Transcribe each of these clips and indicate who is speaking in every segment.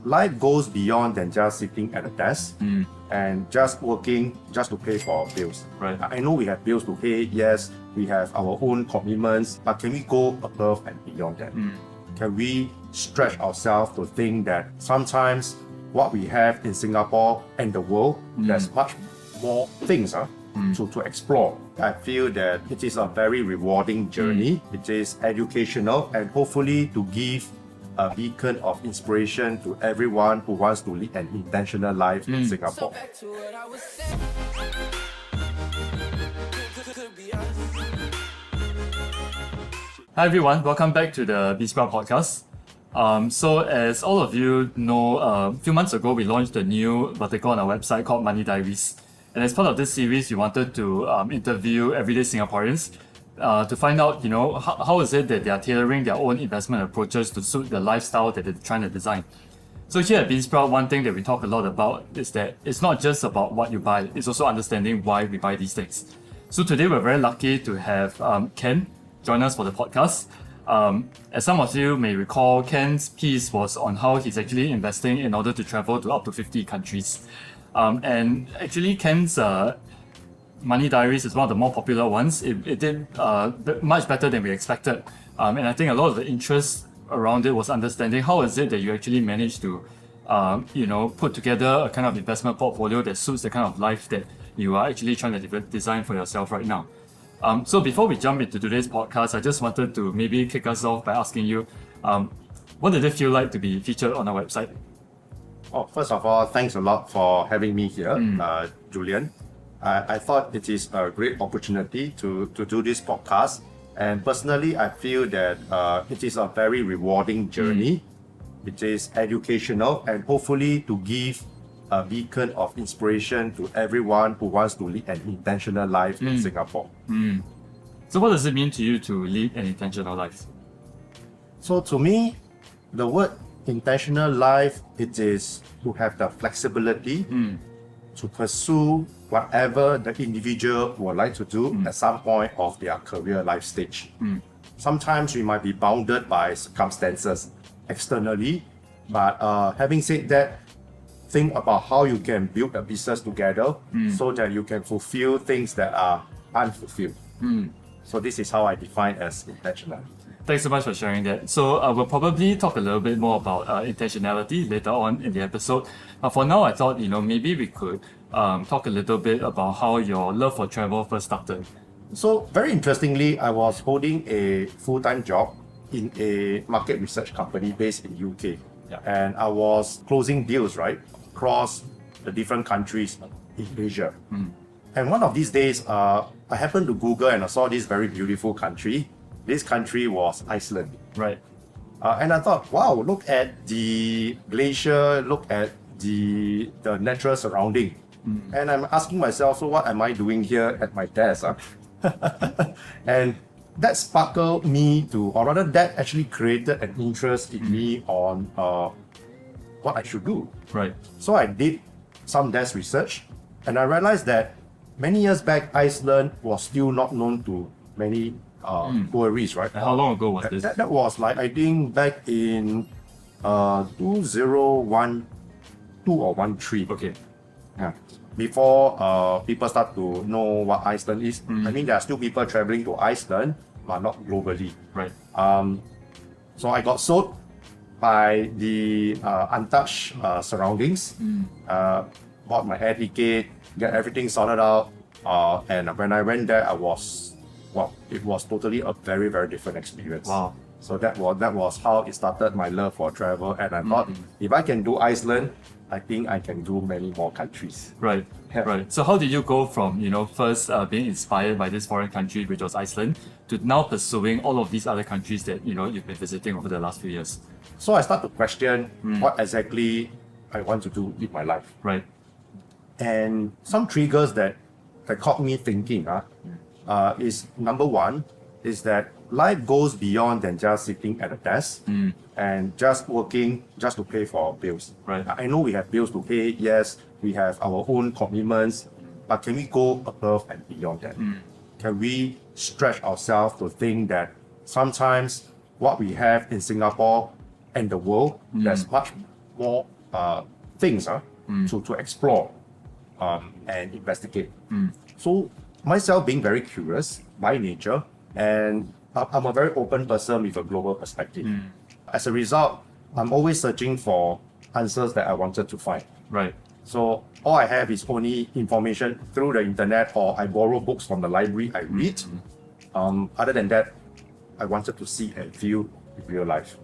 Speaker 1: life goes beyond than just sitting at a desk and just working just to pay for our bills.
Speaker 2: Right.
Speaker 1: I know we have bills to pay, yes, we have our own commitments, but can we go above and beyond that? Can we stretch ourselves to think that sometimes what we have in Singapore and the world, there's much more things to explore. I feel that it is a very rewarding journey. It is educational and hopefully to give a beacon of inspiration to everyone who wants to lead an intentional life in Singapore.
Speaker 2: Hi everyone, welcome back to the Beansprout Podcast. So as all of you know, a few months ago we launched a new vertical on our website called Money Diaries. And as part of this series, we wanted to interview everyday Singaporeans to find out, how is it that they are tailoring their own investment approaches to suit the lifestyle that they're trying to design. So here at Beansprout, one thing that we talk a lot about is that it's not just about what you buy, it's also understanding why we buy these things. So today we're very lucky to have Ken join us for the podcast. As some of you may recall, Ken's piece was on how he's actually investing in order to travel to up to 50 countries. And actually Ken's Money Diaries is one of the more popular ones. It did much better than we expected. And I think a lot of the interest around it was understanding how is it that you actually managed to put together a kind of investment portfolio that suits the kind of life that you are actually trying to design for yourself right now. So before we jump into today's podcast, I just wanted to maybe kick us off by asking you, what did it feel like to be featured on our website?
Speaker 1: Oh, first of all, thanks a lot for having me here, Julian. I thought it is a great opportunity to do this podcast. And personally, I feel that it is a very rewarding journey. It is educational and hopefully to give a beacon of inspiration to everyone who wants to lead an intentional life in Singapore.
Speaker 2: So what does it mean to you to lead an intentional life?
Speaker 1: So to me, the word intentional life, it is to have the flexibility to pursue whatever the individual would like to do at some point of their career life stage. Sometimes we might be bounded by circumstances externally, but having said that, think about how you can build a business together so that you can fulfill things that are unfulfilled. So this is how I define as intentional.
Speaker 2: Thanks so much for sharing that. So we'll probably talk a little bit more about intentionality later on in the episode. But for now, I thought, maybe we could talk a little bit about how your love for travel first started.
Speaker 1: So very interestingly, I was holding a full-time job in a market research company based in UK.
Speaker 2: Yeah.
Speaker 1: And I was closing deals, right, across the different countries in Asia. And one of these days, I happened to Google and I saw this very beautiful country. This country was Iceland.
Speaker 2: Right.
Speaker 1: And I thought, wow, look at the glacier, look at the natural surrounding. And I'm asking myself, so what am I doing here at my desk? And that sparkled me to, or rather that actually created an interest in me on what I should do.
Speaker 2: Right.
Speaker 1: So I did some desk research and I realized that many years back, Iceland was still not known to many tourists, right?
Speaker 2: And how long ago was this?
Speaker 1: That was like, I think back in 2012 or 13.
Speaker 2: Okay.
Speaker 1: Yeah. Before people start to know what Iceland is. I mean, there are still people traveling to Iceland, but not globally.
Speaker 2: Right.
Speaker 1: So I got sold by the untouched surroundings. Bought my air ticket, get everything sorted out. And when I went there, it was totally a very, very different experience.
Speaker 2: Wow.
Speaker 1: So that was how it started my love for travel. And I thought, if I can do Iceland, I think I can do many more countries.
Speaker 2: Right.
Speaker 1: Yeah.
Speaker 2: Right. So how did you go from, first being inspired by this foreign country, which was Iceland, to now pursuing all of these other countries that, you've been visiting over the last few years?
Speaker 1: So I start to question what exactly I want to do with my life.
Speaker 2: Right.
Speaker 1: And some triggers that caught me thinking is number one, is that life goes beyond than just sitting at a desk and just working just to pay for our bills.
Speaker 2: Right.
Speaker 1: I know we have bills to pay, yes, we have our own commitments, but can we go above and beyond that? Can we stretch ourselves to think that sometimes what we have in Singapore and the world, there's much more things to explore and investigate. So myself being very curious by nature, and I'm a very open person with a global perspective. As a result, I'm always searching for answers that I wanted to find.
Speaker 2: Right.
Speaker 1: So all I have is only information through the internet, or I borrow books from the library I read. Other than that, I wanted to see and feel in real life.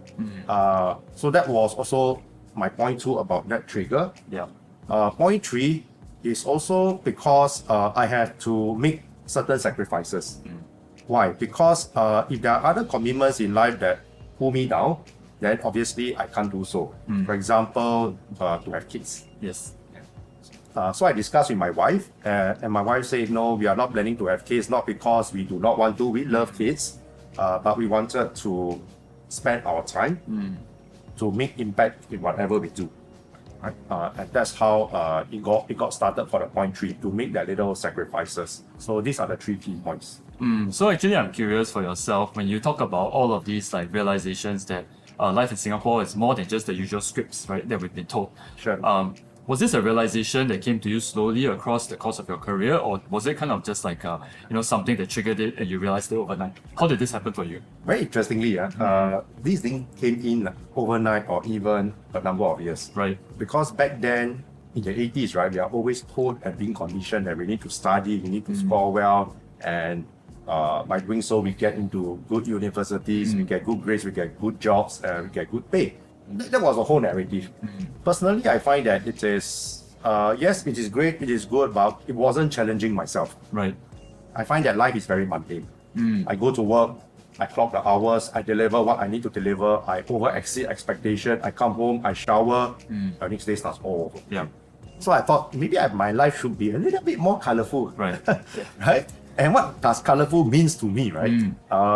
Speaker 1: So that was also my point 2 about that trigger.
Speaker 2: Yeah.
Speaker 1: Point 3 is also because I had to make certain sacrifices. Why? Because if there are other commitments in life that pull me down, then obviously I can't do so. For example, to have kids.
Speaker 2: Yes.
Speaker 1: So I discussed with my wife, and my wife said, no, we are not planning to have kids, not because we do not want to, we love kids, but we wanted to spend our time to make impact in whatever we do. Right? And that's how it got started for the point 3, to make that little sacrifices. So these are the 3 key points.
Speaker 2: So actually, I'm curious for yourself, when you talk about all of these like realizations that life in Singapore is more than just the usual scripts, right, that we've been told.
Speaker 1: Sure.
Speaker 2: Was this a realization that came to you slowly across the course of your career, or was it kind of just like something that triggered it and you realized it overnight? How did this happen for you?
Speaker 1: Very interestingly, these things came in overnight or even a number of years.
Speaker 2: Right.
Speaker 1: Because back then, in the 80s, right, we are always told and being conditioned that we need to study, we need to score well, and by doing so, we get into good universities, we get good grades, we get good jobs, and we get good pay. That was a whole narrative. Personally, I find that it is, yes, it is great, it is good, but it wasn't challenging myself.
Speaker 2: Right.
Speaker 1: I find that life is very mundane. I go to work, I clock the hours, I deliver what I need to deliver, I exceed expectation, I come home, I shower, the next day starts all over.
Speaker 2: Yeah.
Speaker 1: So I thought maybe my life should be a little bit more colorful.
Speaker 2: Right.
Speaker 1: Right? And what does colorful means to me, right?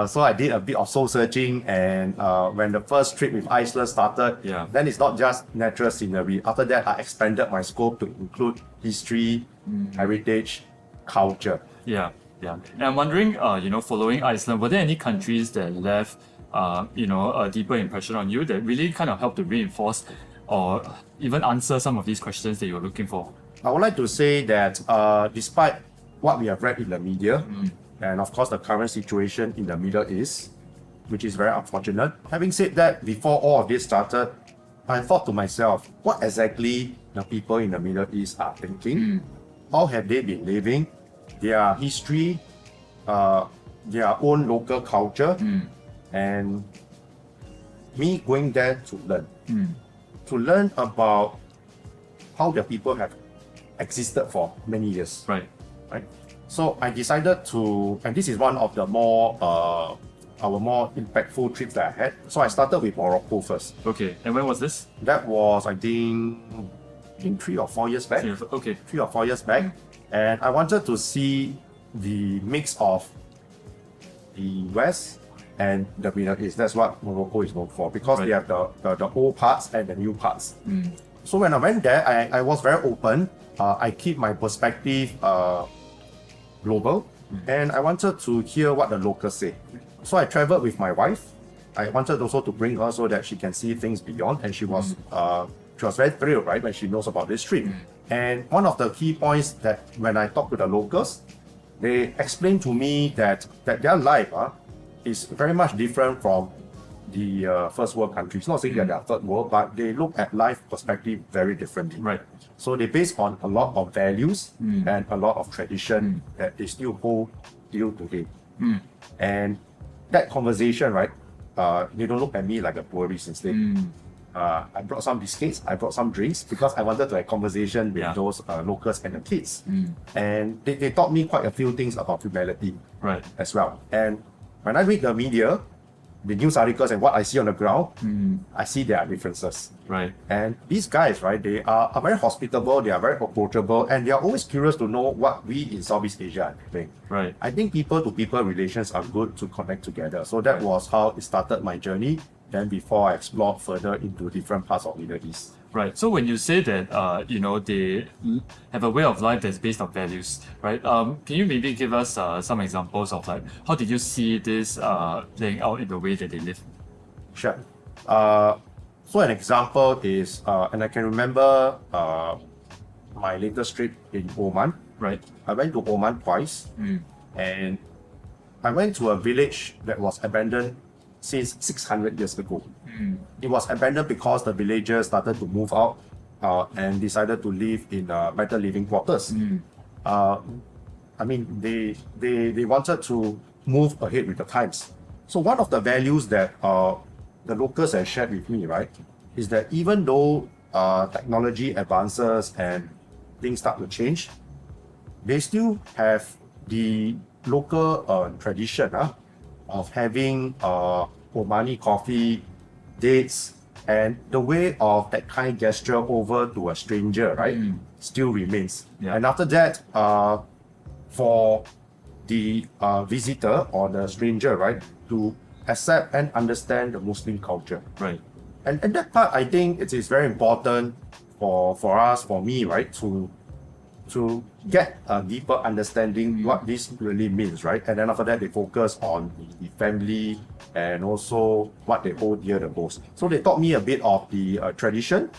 Speaker 1: So I did a bit of soul searching, and when the first trip with Iceland started, then it's not just natural scenery. After that, I expanded my scope to include history, heritage, culture.
Speaker 2: Yeah. And I'm wondering, following Iceland, were there any countries that left, a deeper impression on you that really kind of helped to reinforce or even answer some of these questions that you're looking for?
Speaker 1: I would like to say that despite what we have read in the media, and of course the current situation in the Middle East, which is very unfortunate. Having said that, before all of this started, I thought to myself, what exactly the people in the Middle East are thinking? How have they been living? Their history, their own local culture, and me going there to learn about how the people have existed for many years.
Speaker 2: Right.
Speaker 1: So I decided to, and this is one of the more our more impactful trips that I had. So I started with Morocco first.
Speaker 2: Okay, and when was this?
Speaker 1: That was, I think 3 or 4 years back.
Speaker 2: Okay.
Speaker 1: 3 or 4 years back. And I wanted to see the mix of the West and the Middle East. That's what Morocco is known for, because they have the old parts and the new parts. So when I went there, I was very open. I keep my perspective global, and I wanted to hear what the locals say. So I traveled with my wife. I wanted also to bring her so that she can see things beyond, and she was very thrilled, right, when she knows about this trip. And one of the key points that when I talked to the locals, they explained to me that their life is very much different from the first world countries. Not saying that they are third world, but they look at life perspective very differently.
Speaker 2: Right.
Speaker 1: So they base on a lot of values and a lot of tradition that they still hold till today. And that conversation, right, they don't look at me like a tourist instead. I brought some biscuits, I brought some drinks, because I wanted to have conversation with those locals and the kids. And they taught me quite a few things about humanity as well. And when I read the media, the news articles and what I see on the ground, I see there are differences.
Speaker 2: Right.
Speaker 1: And these guys, right, they are very hospitable, they are very approachable, and they are always curious to know what we in Southeast Asia are doing.
Speaker 2: Right.
Speaker 1: I think people-to-people relations are good to connect together. So that was how it started my journey. Then before I explored further into different parts of Middle East.
Speaker 2: Right. So when you say that, they have a way of life that's based on values, right? Can you maybe give us some examples of like, how did you see this playing out in the way that they live?
Speaker 1: Sure. So an example is, and I can remember my latest trip in Oman.
Speaker 2: Right.
Speaker 1: I went to Oman twice, and I went to a village that was abandoned since 600 years ago. It was abandoned because the villagers started to move out and decided to live in better living quarters. I mean, they wanted to move ahead with the times. So one of the values that the locals have shared with me, right, is that even though technology advances and things start to change, they still have the local tradition of having Omani coffee, dates, and the way of that kind gesture over to a stranger, right, still remains.
Speaker 2: Yeah.
Speaker 1: And after that, for the visitor or the stranger, right, to accept and understand the Muslim culture.
Speaker 2: Right.
Speaker 1: And that part, I think it is very important for us, for me, right, to get a deeper understanding what this really means, right? And then after that, they focus on the family and also what they hold dear the most. So they taught me a bit of the tradition,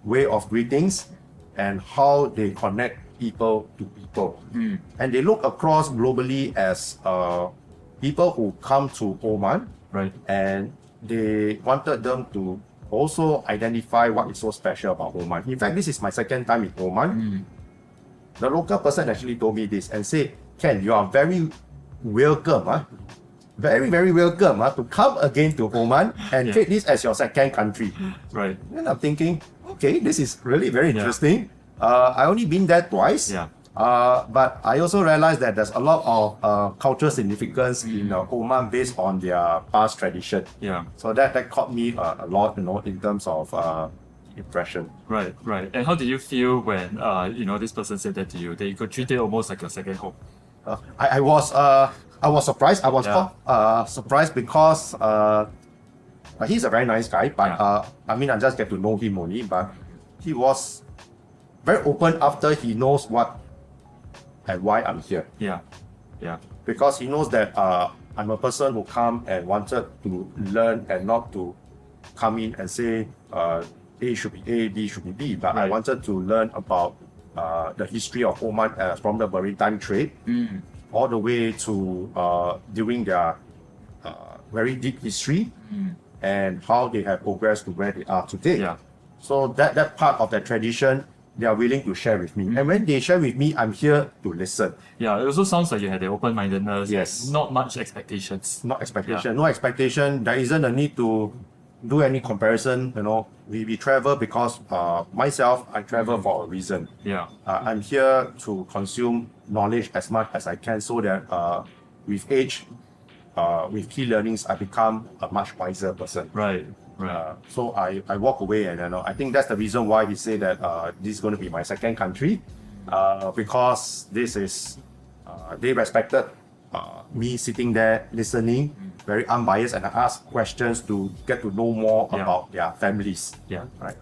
Speaker 1: way of greetings, and how they connect people to people. And they look across globally as people who come to Oman,
Speaker 2: Right.
Speaker 1: and they wanted them to also identify what is so special about Oman. In fact, this is my second time in Oman. The local person actually told me this and said, Ken, you are very welcome, very, very welcome to come again to Oman and treat this as your second country.
Speaker 2: Right.
Speaker 1: And I'm thinking, okay, this is really very interesting. I only been there twice.
Speaker 2: Yeah.
Speaker 1: But I also realized that there's a lot of cultural significance in Oman based on their past tradition.
Speaker 2: Yeah.
Speaker 1: So that caught me a lot, in terms of impression.
Speaker 2: Right. Right. And how did you feel when this person said that to you, that you could treat it almost like your second home?
Speaker 1: I was surprised. I was surprised because he's a very nice guy, but I mean, I just get to know him only, but he was very open after he knows what and why I'm here.
Speaker 2: Yeah. Yeah.
Speaker 1: Because he knows that I'm a person who come and wanted to learn and not to come in and say A should be A, B should be B, but I wanted to learn about the history of Oman from the maritime trade all the way to during their very deep history and how they have progressed to where they are today.
Speaker 2: Yeah.
Speaker 1: So that part of that tradition, they are willing to share with me. And when they share with me, I'm here to listen.
Speaker 2: Yeah, it also sounds like you had the open-mindedness.
Speaker 1: Yes.
Speaker 2: Not much expectations.
Speaker 1: No expectation. There isn't a need to do any comparison. We travel because myself, I travel for a reason.
Speaker 2: Yeah.
Speaker 1: I'm here to consume knowledge as much as I can so that with age, with key learnings, I become a much wiser person.
Speaker 2: Right. Right.
Speaker 1: So I walk away, and I think that's the reason why he said that this is going to be my second country, because this is they respected me sitting there listening, very unbiased, and I asked questions to get to know more about their families, right,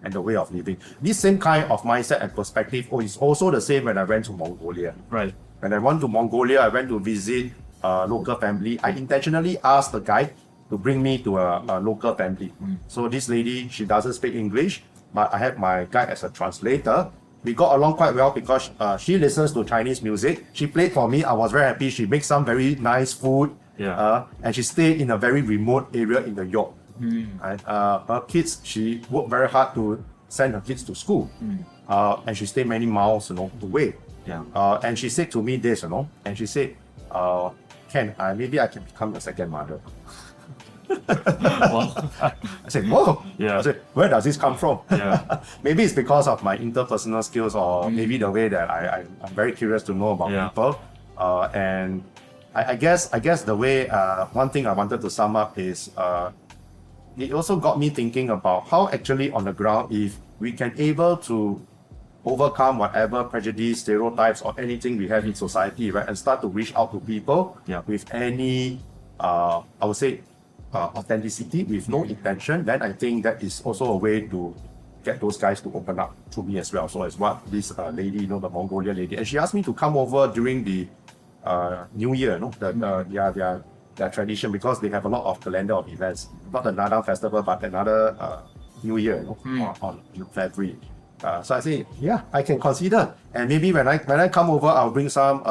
Speaker 1: and the way of living. This same kind of mindset and perspective is also the same when I went to Mongolia.
Speaker 2: Right.
Speaker 1: When I went to Mongolia, I went to visit a local family. I intentionally asked the guide to bring me to a local family. So this lady, she doesn't speak English, but I have my guide as a translator. We got along quite well because she listens to Chinese music. She played for me. I was very happy. She makes some very nice food. And she stayed in a very remote area in the York. And her kids, she worked very hard to send her kids to school. And she stayed many miles, away. And she said to me this, and she said, Ken, maybe I can become a second mother. I said, whoa. I said, where does this come from? Maybe it's because of my interpersonal skills, or maybe the way that I'm very curious to know about people. And I guess the way, one thing I wanted to sum up is, it also got me thinking about how actually on the ground, if we can able to overcome whatever prejudice, stereotypes, or anything we have in society, right, and start to reach out to people with any, I would say, authenticity, with no intention, then I think that is also a way to get those guys to open up to me as well. So it's what this lady, the Mongolia lady, and she asked me to come over during the New Year, their their tradition because they have a lot of calendar of events. Not the Nadam festival, but another New Year on February. So I say, yeah, I can consider. And maybe when I come over, I'll bring some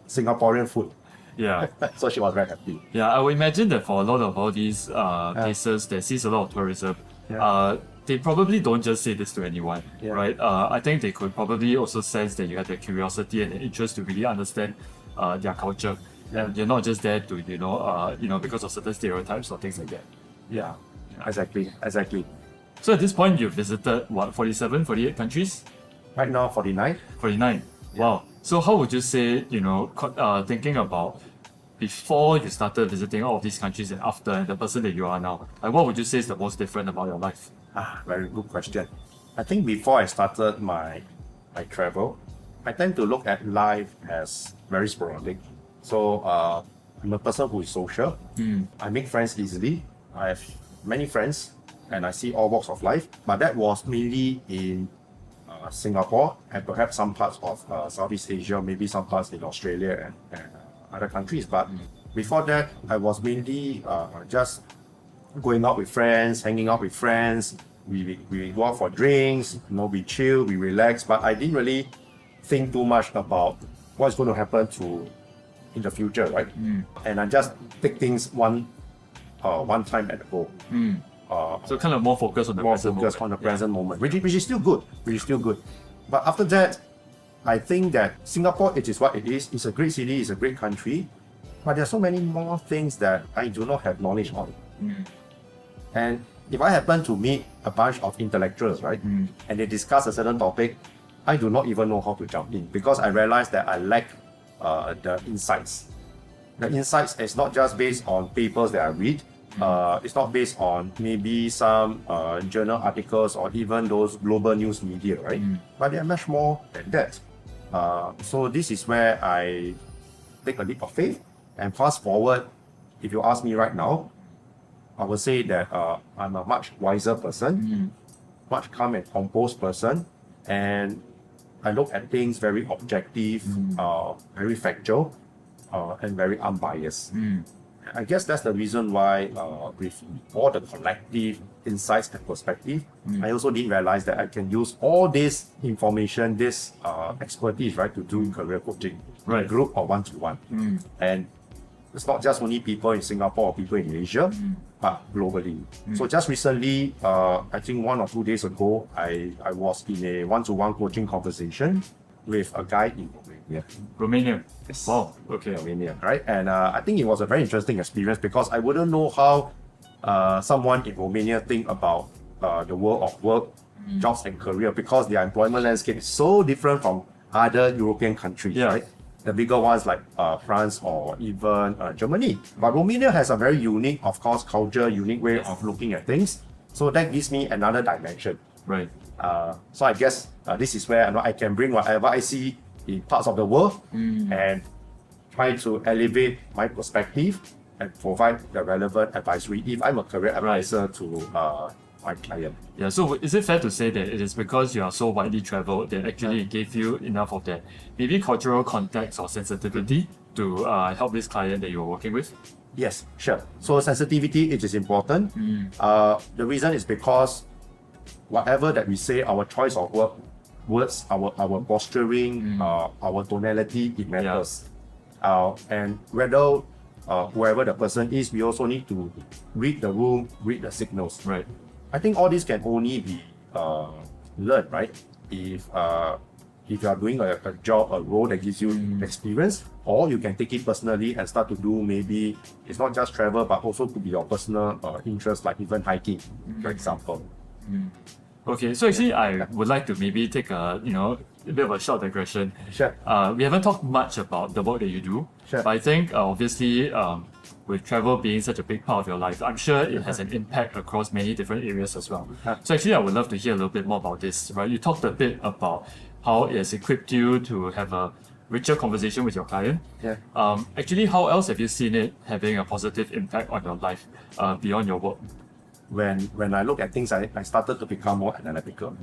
Speaker 1: Singaporean food.
Speaker 2: Yeah.
Speaker 1: So she was very happy.
Speaker 2: Yeah, I would imagine that for a lot of all these places that sees a lot of tourism, they probably don't just say this to anyone, right? I think they could probably also sense that you have the curiosity and the interest to really understand their culture. And you're not just there to, because of certain stereotypes or things like that.
Speaker 1: Yeah, exactly.
Speaker 2: So at this point, you've visited, 47, 48 countries?
Speaker 1: Right now, 49.
Speaker 2: 49. Wow. So how would you say, thinking about before you started visiting all of these countries and after, and the person that you are now, like what would you say is the most different about your life?
Speaker 1: Very good question. I think before I started my travel, I tend to look at life as very sporadic. So I'm a person who is social. I make friends easily. I have many friends and I see all walks of life. But that was mainly in Singapore and perhaps some parts of Southeast Asia, maybe some parts in Australia and other countries. But before that, I was mainly just going out with friends, hanging out with friends. We go out for drinks, we chill, we relax. But I didn't really think too much about what's going to happen in the future, right? And I just take things one time at a go.
Speaker 2: So kind of more focused on the present moment.
Speaker 1: On the present moment, which is still good. But after that, I think that Singapore, it is what it is. It's a great city, it's a great country. But there are so many more things that I do not have knowledge on. And if I happen to meet a bunch of intellectuals, right, and they discuss a certain topic, I do not even know how to jump in because I realize that I lack the insights. The insights is not just based on papers that I read. It's not based on maybe some journal articles or even those global news media, right? But they're much more than that. So this is where I take a leap of faith and fast forward. If you ask me right now, I would say that I'm a much wiser person, much calm and composed person, and I look at things very objective, very factual, and very unbiased. I guess that's the reason why with all the collective insights and perspective, I also didn't realize that I can use all this information, this expertise, right, to do career coaching,
Speaker 2: Right.
Speaker 1: group or one-to-one. And it's not just only people in Singapore or people in Asia, but globally. So just recently, I think 1 or 2 days ago, I was in a one-to-one coaching conversation with a guy in Romania.
Speaker 2: Romania?
Speaker 1: Yes.
Speaker 2: Wow, okay.
Speaker 1: Romania, right? And I think it was a very interesting experience because I wouldn't know how someone in Romania think about the world of work, jobs and career because their employment landscape is so different from other European countries, right? The bigger ones like France or even Germany. But Romania has a very unique, of course, culture, unique way of looking at things. So that gives me another dimension.
Speaker 2: Right.
Speaker 1: So I guess this is where I can bring whatever I see in parts of the world and try to elevate my perspective and provide the relevant advisory if I'm a career advisor to my client.
Speaker 2: Yeah, so is it fair to say that it is because you are so widely traveled that actually it gave you enough of that maybe cultural context or sensitivity to help this client that you're working with?
Speaker 1: Yes, sure. So sensitivity, it is important. The reason is because whatever that we say, our choice of words, our posturing, our tonality, it matters. And whether whoever the person is, we also need to read the room, read the signals.
Speaker 2: Right.
Speaker 1: I think all this can only be learned, right? If you are doing a job, a role that gives you experience, or you can take it personally and start to do maybe it's not just travel, but also could be your personal interest, like even hiking, for example.
Speaker 2: Okay, so actually I would like to maybe take a bit of a short digression.
Speaker 1: Sure.
Speaker 2: We haven't talked much about the work that you do,
Speaker 1: Sure.
Speaker 2: but I think obviously with travel being such a big part of your life, I'm sure it has an impact across many different areas as well. So actually I would love to hear a little bit more about this, right? You talked a bit about how it has equipped you to have a richer conversation with your client.
Speaker 1: Yeah.
Speaker 2: Actually, how else have you seen it having a positive impact on your life beyond your work?
Speaker 1: When I look at things, I started to become more analytical.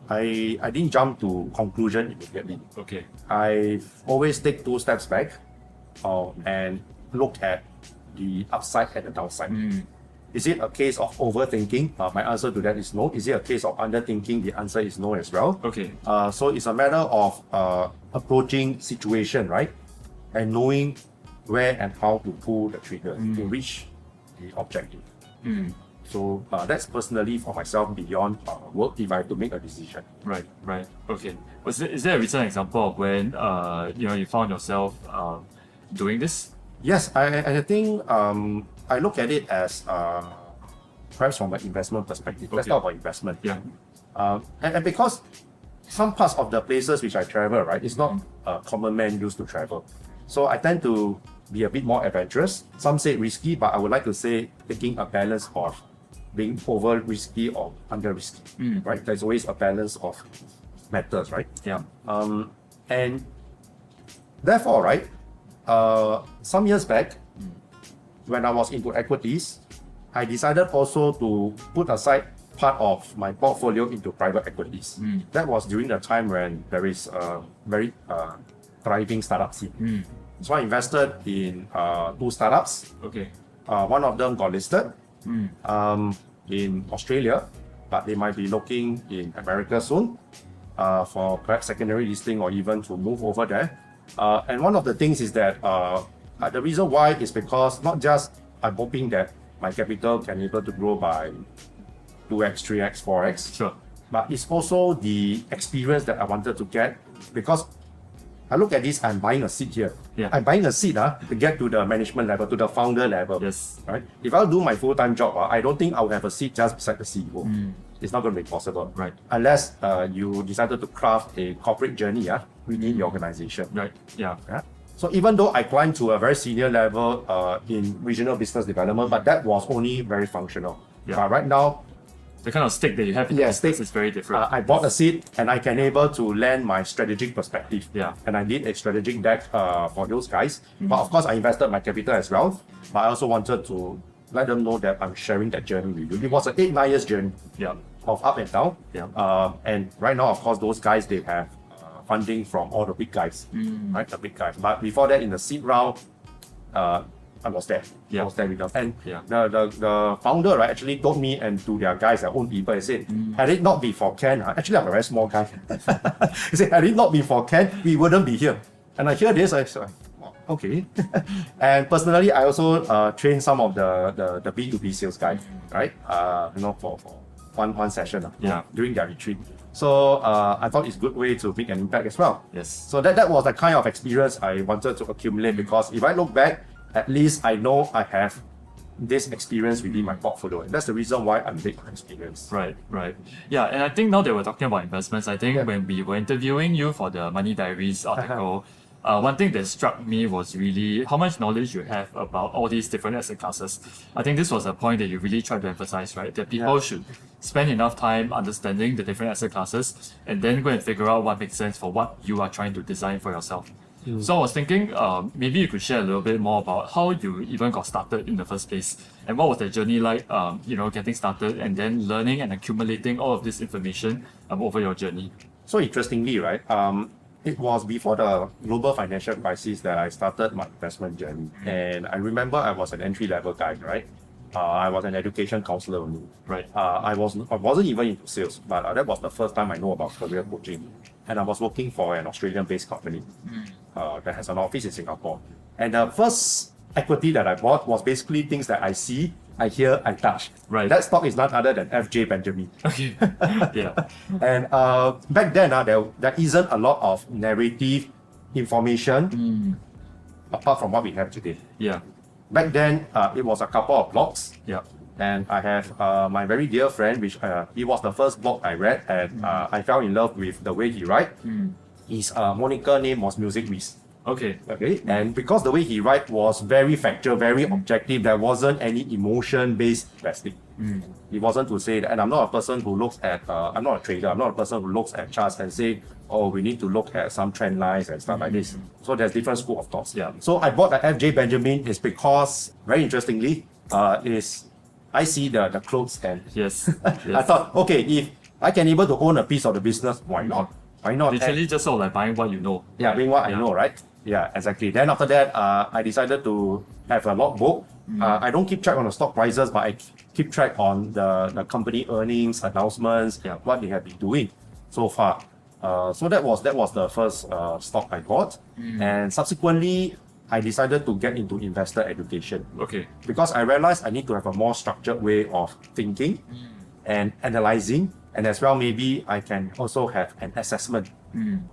Speaker 1: I didn't jump to conclusion immediately.
Speaker 2: Okay.
Speaker 1: I always take 2 steps back and look at the upside and the downside. Is it a case of overthinking? My answer to that is no. Is it a case of underthinking? The answer is no as well.
Speaker 2: Okay.
Speaker 1: So it's a matter of approaching situation, right? And knowing where and how to pull the trigger to reach the objective. So that's personally for myself beyond work if I have to make a decision.
Speaker 2: Right. Okay. Is there a recent example of when you found yourself doing this?
Speaker 1: Yes, I think I look at it as perhaps from an investment perspective. Let's talk about investment.
Speaker 2: Yeah.
Speaker 1: And because some parts of the places which I travel, right, it's not common man used to travel. So I tend to be a bit more adventurous. Some say risky, but I would like to say taking a balance of being over risky or under risky, right? There's always a balance of matters, right?
Speaker 2: Yeah.
Speaker 1: And therefore, right, some years back, when I was into equities, I decided also to put aside part of my portfolio into private equities. That was during the time when there is a very thriving startup scene. So I invested in 2 startups.
Speaker 2: Okay.
Speaker 1: One of them got listed in Australia, but they might be looking in America soon for perhaps secondary listing or even to move over there. And one of the things is that the reason why is because not just I'm hoping that my capital can be able to grow by 2x, 3x, 4x,
Speaker 2: Sure.
Speaker 1: but it's also the experience that I wanted to get, because I look at this, I'm buying a seat here.
Speaker 2: Yeah.
Speaker 1: I'm buying a seat to get to the management level, to the founder level.
Speaker 2: Yes.
Speaker 1: Right? If I'll do my full-time job, I don't think I'll have a seat just beside the CEO. It's not going to be possible.
Speaker 2: Right.
Speaker 1: Unless you decided to craft a corporate journey within the organization.
Speaker 2: Right. Yeah.
Speaker 1: Yeah? So even though I climbed to a very senior level in regional business development, but that was only very functional.
Speaker 2: Yeah.
Speaker 1: Right now,
Speaker 2: The kind of stake that you have in
Speaker 1: Yes,
Speaker 2: business is very different.
Speaker 1: I bought a seat and I can able to lend my strategic perspective.
Speaker 2: Yeah.
Speaker 1: And I did a strategic deck for those guys. But of course, I invested my capital as well. But I also wanted to let them know that I'm sharing that journey with you. It was an 8-9 years journey
Speaker 2: Yeah.
Speaker 1: of up and down.
Speaker 2: Yeah.
Speaker 1: And right now, of course, those guys, they have funding from all the big guys, right? The big guys. But before that, in the seed round, I was there.
Speaker 2: Yeah.
Speaker 1: I was there with them. And
Speaker 2: Yeah.
Speaker 1: the founder, right, actually told me and to their guys, their own people, he said, had it not been for Ken, actually I'm a very small guy. He said, had it not been for Ken, we wouldn't be here. And I hear this, I said, okay. And personally, I also train some of the B2B sales guys, right? For one session during their retreat. So I thought it's a good way to make an impact as well.
Speaker 2: Yes.
Speaker 1: So that was the kind of experience I wanted to accumulate, because if I look back, at least I know I have this experience within my portfolio. And that's the reason why I'm big on experience.
Speaker 2: Right. Yeah, and I think now that we're talking about investments, I think when we were interviewing you for the Money Diaries article, one thing that struck me was really how much knowledge you have about all these different asset classes. I think this was a point that you really tried to emphasize, right? That people should spend enough time understanding the different asset classes and then go and figure out what makes sense for what you are trying to design for yourself. So I was thinking, maybe you could share a little bit more about how you even got started in the first place, and what was the journey like, getting started and then learning and accumulating all of this information over your journey.
Speaker 1: So interestingly, right, it was before the global financial crisis that I started my investment journey. And I remember I was an entry-level guy, right? I was an education counselor only.
Speaker 2: Right.
Speaker 1: I wasn't even into sales, but that was the first time I know about career coaching. And I was working for an Australian-based company that has an office in Singapore. And the first equity that I bought was basically things that I see, I hear, I touch.
Speaker 2: Right.
Speaker 1: That stock is none other than FJ Benjamin.
Speaker 2: Okay. Yeah.
Speaker 1: And back then, there isn't a lot of narrative information apart from what we have today.
Speaker 2: Yeah.
Speaker 1: Back then, it was a couple of blogs.
Speaker 2: Yeah.
Speaker 1: And I have my very dear friend, which he was the first blog I read, and I fell in love with the way he write. His moniker name was Music Whiz.
Speaker 2: Okay.
Speaker 1: Okay, and because the way he write was very factual, very objective, there wasn't any emotion-based investing. It wasn't to say that, and I'm not a person who looks at, I'm not a trader, I'm not a person who looks at charts and say, oh, we need to look at some trend lines and stuff like this. So there's different school of thoughts.
Speaker 2: Yeah.
Speaker 1: So I bought the FJ Benjamin is because, very interestingly, I see the clothes and
Speaker 2: Yes.
Speaker 1: I thought, okay, if I can able to own a piece of the business, why not? Why not?
Speaker 2: Literally just sort of like buying what you know.
Speaker 1: Yeah, being what I know, right? Yeah, exactly. Then after that, I decided to have a logbook I don't keep track on the stock prices, but I keep track on the company earnings, announcements, what they have been doing so far. So that was the first stock I bought. And subsequently, I decided to get into investor education.
Speaker 2: Okay.
Speaker 1: Because I realized I need to have a more structured way of thinking and analyzing, and as well maybe I can also have an assessment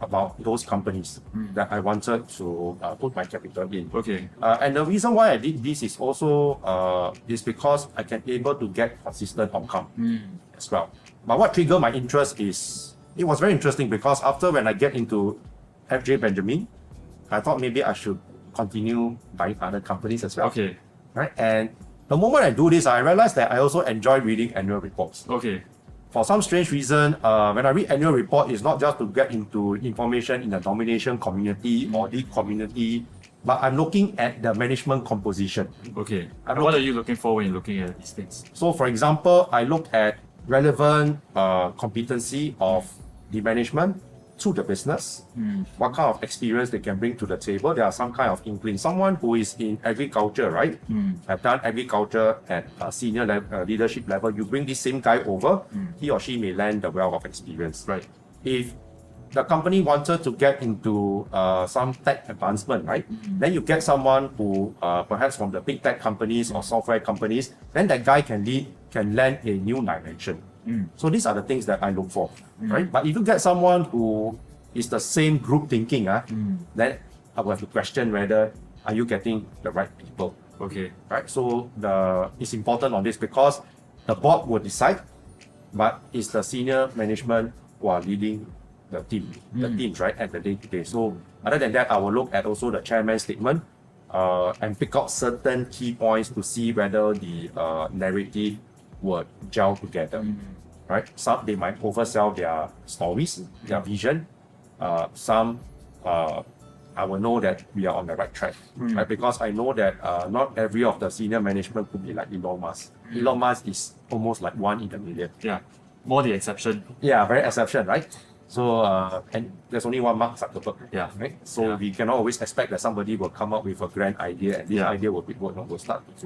Speaker 1: about those companies that I wanted to put my capital in.
Speaker 2: Okay.
Speaker 1: And the reason why I did this is also is because I can able to get consistent outcome as well. But what triggered my interest is, it was very interesting because after when I get into FJ Benjamin, I thought maybe I should continue buying other companies as well.
Speaker 2: Okay.
Speaker 1: Right? And the moment I do this, I realized that I also enjoy reading annual reports.
Speaker 2: Okay.
Speaker 1: For some strange reason, when I read annual report, it's not just to get into information in the domination community or the community, but I'm looking at the management composition.
Speaker 2: Okay. And what are you looking for when you're looking at these things?
Speaker 1: So for example, I look at relevant competency of the management to the business, what kind of experience they can bring to the table. There are some kind of inkling. Someone who is in agriculture, right? Have done agriculture at a senior leadership level. You bring this same guy over, he or she may lend the wealth of experience.
Speaker 2: Right.
Speaker 1: If the company wanted to get into some tech advancement, right? Then you get someone who perhaps from the big tech companies or software companies, then that guy can lend a new dimension. So these are the things that I look for, right? But if you get someone who is the same group thinking, then I will have to question whether are you getting the right people.
Speaker 2: Okay.
Speaker 1: Right? So it's important on this because the board will decide, but it's the senior management who are leading the teams, right, at the day-to-day. So other than that, I will look at also the chairman's statement and pick out certain key points to see whether the narrative would gel together, right? Some, they might oversell their stories, their vision. Some, I will know that we are on the right track, right? Because I know that not every of the senior management could be like Elon Musk. Elon Musk is almost like 1 in a million.
Speaker 2: Yeah. More the exception.
Speaker 1: Yeah, very exception, right? So, and there's only one Mark Zuckerberg, right? So we cannot always expect that somebody will come up with a grand idea and this idea will start to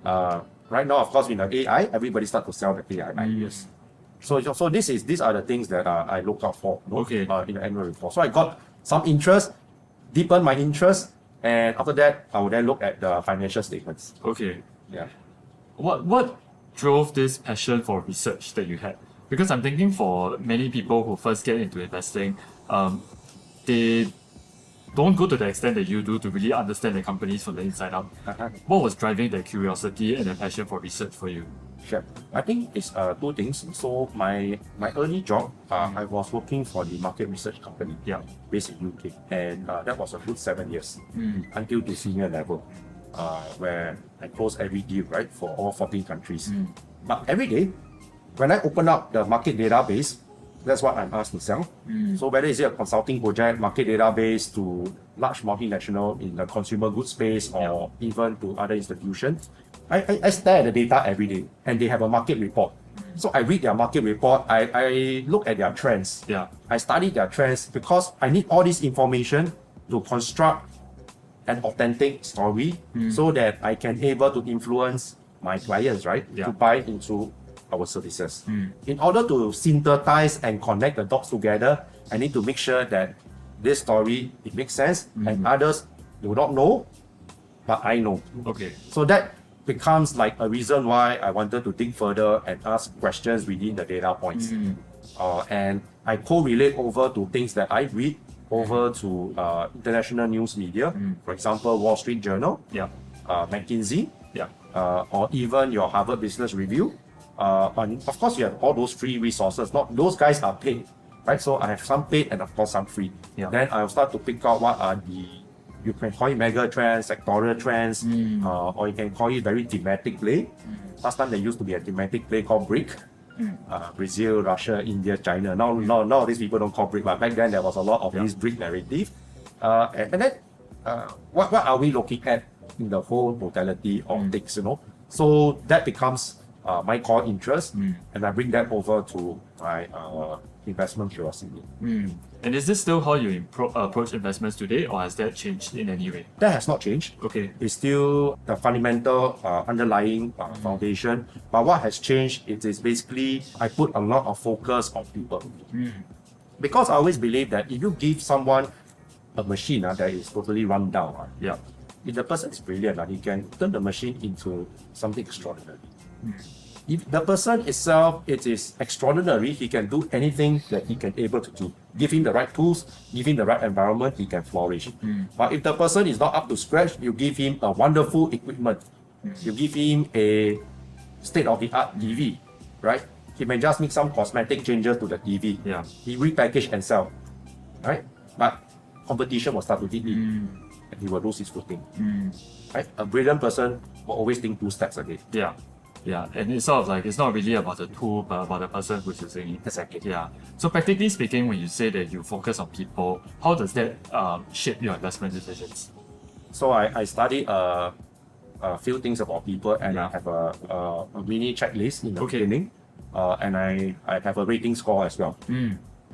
Speaker 1: grow. Right now, of course, in the AI, everybody start to sell the AI ideas. So these are the things that I look out for in the annual report. So I got some interest, deepened my interest, and after that, I will then look at the financial statements.
Speaker 2: Okay.
Speaker 1: Yeah.
Speaker 2: What drove this passion for research that you had? Because I'm thinking for many people who first get into investing, they don't go to the extent that you do to really understand the companies from the inside out. What was driving that curiosity and the passion for research for you?
Speaker 1: Sure. I think it's two things. So my early job, I was working for the market research company based in UK, and that was a good 7 years until the senior level, where I closed every deal, right, for all 14 countries. But every day, when I open up the market database, that's what I'm asked to sell. So whether it's a consulting project, market database to large multinational in the consumer goods space or even to other institutions, I stare at the data every day and they have a market report. So I read their market report, I look at their trends. I study their trends because I need all this information to construct an authentic story so that I can able to influence my clients, right, to buy into our services. In order to synthesize and connect the dots together, I need to make sure that this story, it makes sense and others do not know, but I know.
Speaker 2: Okay.
Speaker 1: So that becomes like a reason why I wanted to dig further and ask questions within the data points. And I correlate over to things that I read over to international news media, for example, Wall Street Journal, McKinsey, or even your Harvard Business Review. And of course, you have all those free resources. Not those guys are paid, right? So I have some paid and of course some free. Then I'll start to pick out what are you can call it mega trends, sectorial trends, or you can call it very thematic play. Last time there used to be a thematic play called BRIC. Brazil, Russia, India, China. Now these people don't call BRIC, but back then there was a lot of this BRIC narrative. And then what are we looking at in the whole totality of things, So that becomes my core interest, and I bring that over to my investment curiosity.
Speaker 2: And is this still how you approach investments today, or has that changed in any way?
Speaker 1: That has not changed.
Speaker 2: Okay.
Speaker 1: It's still the fundamental underlying foundation. But what has changed, it is basically I put a lot of focus on people. Because I always believe that if you give someone a machine that is totally run down,
Speaker 2: Yeah.
Speaker 1: if the person is brilliant, he can turn the machine into something extraordinary. If the person itself, it is extraordinary, he can do anything that he can able to do. Give him the right tools, give him the right environment, he can flourish. But if the person is not up to scratch, you give him a wonderful equipment. You give him a state-of-the-art TV, right? He may just make some cosmetic changes to the TV.
Speaker 2: Yeah.
Speaker 1: He repackage and sell, right? But competition will start to hit him, and he will lose his footing. Right? A brilliant person will always think 2 steps ahead.
Speaker 2: Yeah. Yeah, and it's sort of like, it's not really about the tool, but about the person who's using it.
Speaker 1: Exactly.
Speaker 2: Yeah. So practically speaking, when you say that you focus on people, how does that shape your investment decisions?
Speaker 1: So I studied a few things about people, and I have a mini checklist in the beginning, and I have a rating score as well.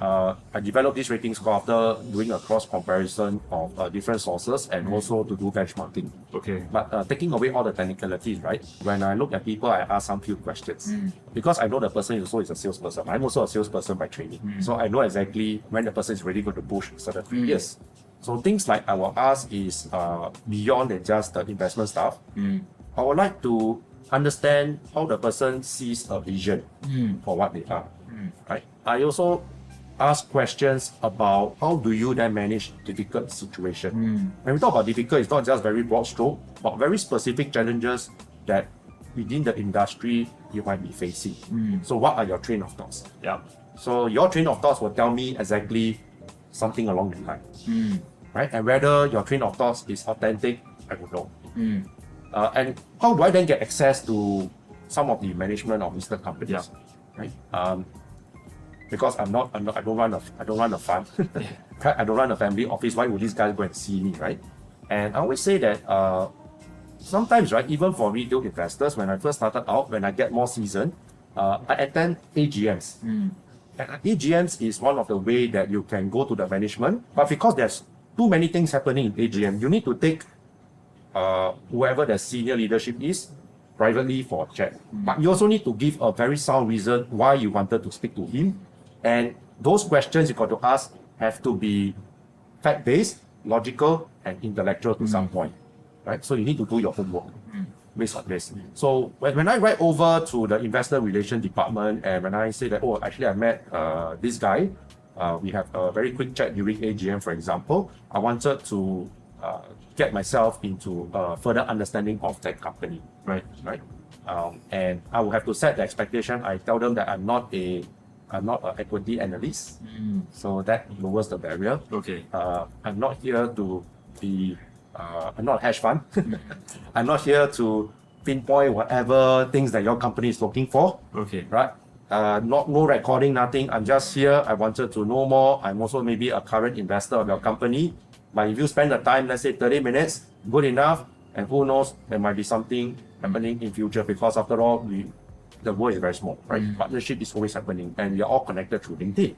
Speaker 1: I developed this rating score after doing a cross comparison of different sources and also to do benchmarking.
Speaker 2: Okay.
Speaker 1: But taking away all the technicalities, right? When I look at people, I ask some few questions. Because I know the person also is a salesperson. I'm also a salesperson by training. So I know exactly when the person is really going to push certain areas. So things like I will ask is beyond than just the investment stuff. I would like to understand how the person sees a vision for what they are. Right? I also ask questions about how do you then manage difficult situation. When we talk about difficult, it's not just very broad stroke, but very specific challenges that within the industry you might be facing. So what are your train of thoughts?
Speaker 2: Yeah.
Speaker 1: So your train of thoughts will tell me exactly something along the line. Right? And whether your train of thoughts is authentic, I don't know. And how do I then get access to some of the management of listed companies? Right? Because I don't run a fund. I don't run a family office. Why would these guys go and see me, right? And I always say that sometimes, right, even for retail investors, when I first started out, when I get more seasoned, I attend AGMs. And AGMs is one of the way that you can go to the management, but because there's too many things happening in AGM, you need to take whoever the senior leadership is privately for a chat. But you also need to give a very sound reason why you wanted to speak to him. And those questions you got to ask have to be fact-based, logical, and intellectual to some point, right? So you need to do your homework based on this. So when I write over to the investor relation department, and when I say that, oh, actually I met this guy, we have a very quick chat during AGM, for example, I wanted to get myself into further understanding of that company, right? And I will have to set the expectation. I tell them that I'm not an equity analyst, so that lowers the barrier.
Speaker 2: Okay.
Speaker 1: I'm not here to be, I'm not a hedge fund. I'm not here to pinpoint whatever things that your company is looking for.
Speaker 2: Okay.
Speaker 1: Right? No recording, nothing. I'm just here. I wanted to know more. I'm also maybe a current investor of your company. But if you spend the time, let's say 30 minutes, good enough, and who knows, there might be something happening in future, because after all, the world is very small, right? Partnership is always happening, and we are all connected through LinkedIn.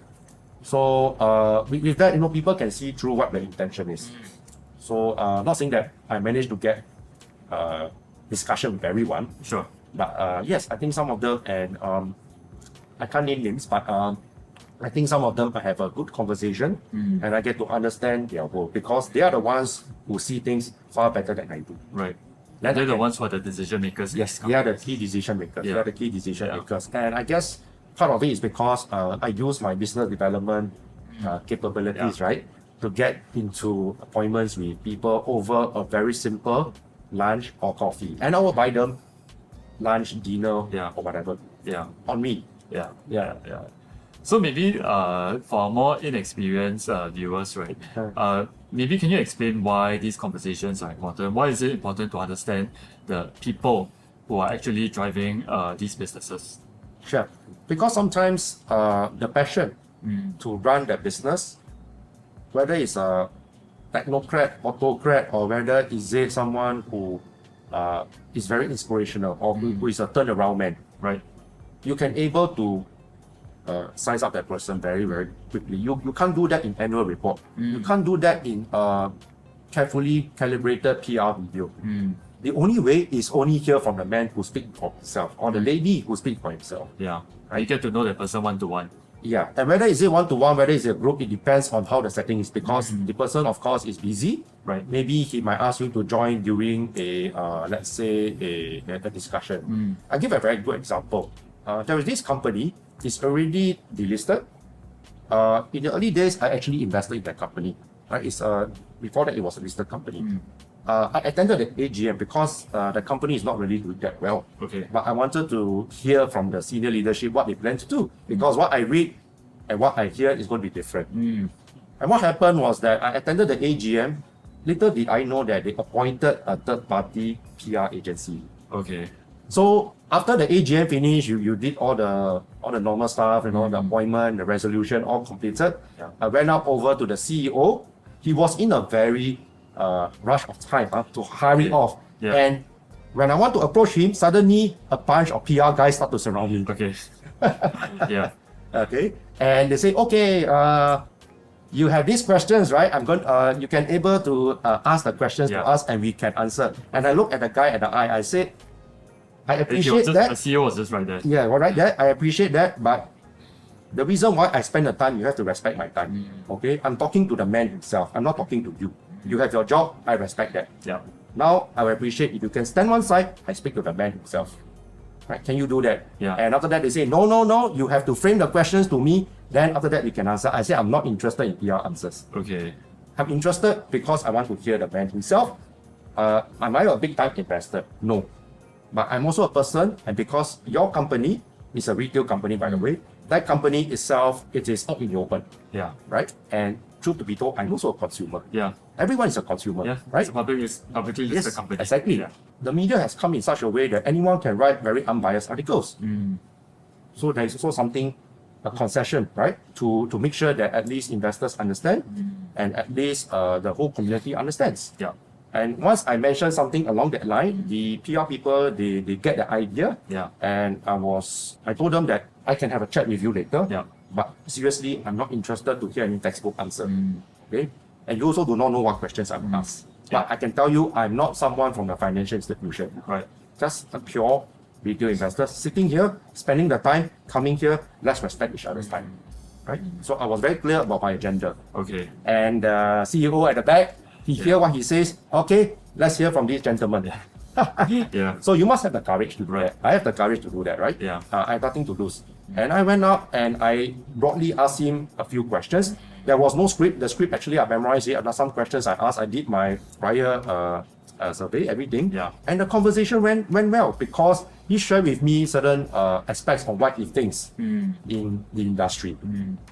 Speaker 1: So with that, people can see through what the intention is. So not saying that I managed to get discussion with everyone.
Speaker 2: Sure.
Speaker 1: But yes, I think some of them, and I can't name names, but I think some of them I have a good conversation, and I get to understand their role, because they are the ones who see things far better than I do.
Speaker 2: Right. They're the ones who are the decision makers.
Speaker 1: Yes, they are the key decision makers. They are the key decision makers. And I guess part of it is because I use my business development capabilities, right, to get into appointments with people over a very simple lunch or coffee. And I will buy them lunch, dinner, or whatever.
Speaker 2: Yeah.
Speaker 1: On me.
Speaker 2: Yeah. So maybe for more inexperienced viewers, right? Maybe can you explain why these conversations are important? Why is it important to understand the people who are actually driving these businesses?
Speaker 1: Sure. Because sometimes the passion to run that business, whether it's a technocrat, autocrat, or whether is it someone who is very inspirational or who is a turnaround man,
Speaker 2: right?
Speaker 1: You can able to size up that person very, very quickly. You can't do that in annual report. You can't do that in carefully calibrated PR video. The only way is only hear from the man who speaks for himself or the lady who speaks for himself.
Speaker 2: Yeah. You get to know that person one-to-one.
Speaker 1: Yeah, and whether is it one-to-one, whether it's a group, it depends on how the setting is, because the person, of course, is busy.
Speaker 2: Right.
Speaker 1: Maybe he might ask you to join during a, let's say, a discussion. I'll give a very good example. There is this company, it's already delisted. In the early days, I actually invested in that company. It's before that, it was a listed company. I attended the AGM because the company is not really doing that well.
Speaker 2: Okay.
Speaker 1: But I wanted to hear from the senior leadership what they plan to do, because what I read and what I hear is going to be different. And what happened was that I attended the AGM. Little did I know that they appointed a third-party PR agency.
Speaker 2: Okay.
Speaker 1: So after the AGM finished, you did all the normal stuff, the appointment, the resolution, all completed.
Speaker 2: Yeah.
Speaker 1: I went up over to the CEO. He was in a very rush of time to hurry off.
Speaker 2: Yeah.
Speaker 1: And when I want to approach him, suddenly a bunch of PR guys start to surround me.
Speaker 2: Okay. Yeah.
Speaker 1: Okay. And they say, okay, you have these questions, right? I'm going. You can able to ask the questions to us, and we can answer. And I look at the guy at the eye. I said, I appreciate that.
Speaker 2: The CEO was just right there.
Speaker 1: Yeah, right there. I appreciate that, but the reason why I spend the time, you have to respect my time. Okay, I'm talking to the man himself. I'm not talking to you. You have your job. I respect that.
Speaker 2: Yeah.
Speaker 1: Now I will appreciate if you can stand one side. I speak to the man himself. Right? Can you do that?
Speaker 2: Yeah.
Speaker 1: And after that, they say, no. You have to frame the questions to me. Then after that, we can answer. I say, I'm not interested in PR answers.
Speaker 2: Okay.
Speaker 1: I'm interested because I want to hear the man himself. Am I a big time investor? No. But I'm also a person, and because your company is a retail company, by the way, that company itself, it is out in the open.
Speaker 2: Yeah.
Speaker 1: Right? And truth to be told, I'm also a consumer.
Speaker 2: Yeah.
Speaker 1: Everyone is a consumer.
Speaker 2: Yeah.
Speaker 1: Right?
Speaker 2: It's a publicly listed company.
Speaker 1: Exactly.
Speaker 2: Yeah.
Speaker 1: The media has come in such a way that anyone can write very unbiased articles. So there is also something, a concession, right? To make sure that at least investors understand and at least the whole community understands.
Speaker 2: Yeah.
Speaker 1: And once I mentioned something along that line, the PR people, they get the idea.
Speaker 2: Yeah.
Speaker 1: And I told them that I can have a chat with you later.
Speaker 2: Yeah.
Speaker 1: But seriously, I'm not interested to hear any textbook answer. Okay? And you also do not know what questions I will ask. But I can tell you, I'm not someone from a financial institution.
Speaker 2: Right.
Speaker 1: Just a pure retail investor sitting here, spending the time, coming here, let's respect each other's time. Right? So I was very clear about my agenda.
Speaker 2: Okay.
Speaker 1: And the CEO at the back, he hear what he says, okay, let's hear from this gentleman.
Speaker 2: Yeah.
Speaker 1: So you must have the courage to do that. I have the courage to do that, right?
Speaker 2: Yeah.
Speaker 1: I have nothing to lose. And I went up and I broadly asked him a few questions. There was no script. The script actually I memorized it. Some questions I asked. I did my prior survey, everything.
Speaker 2: Yeah.
Speaker 1: And the conversation went well because he shared with me certain aspects of what he thinks in the industry,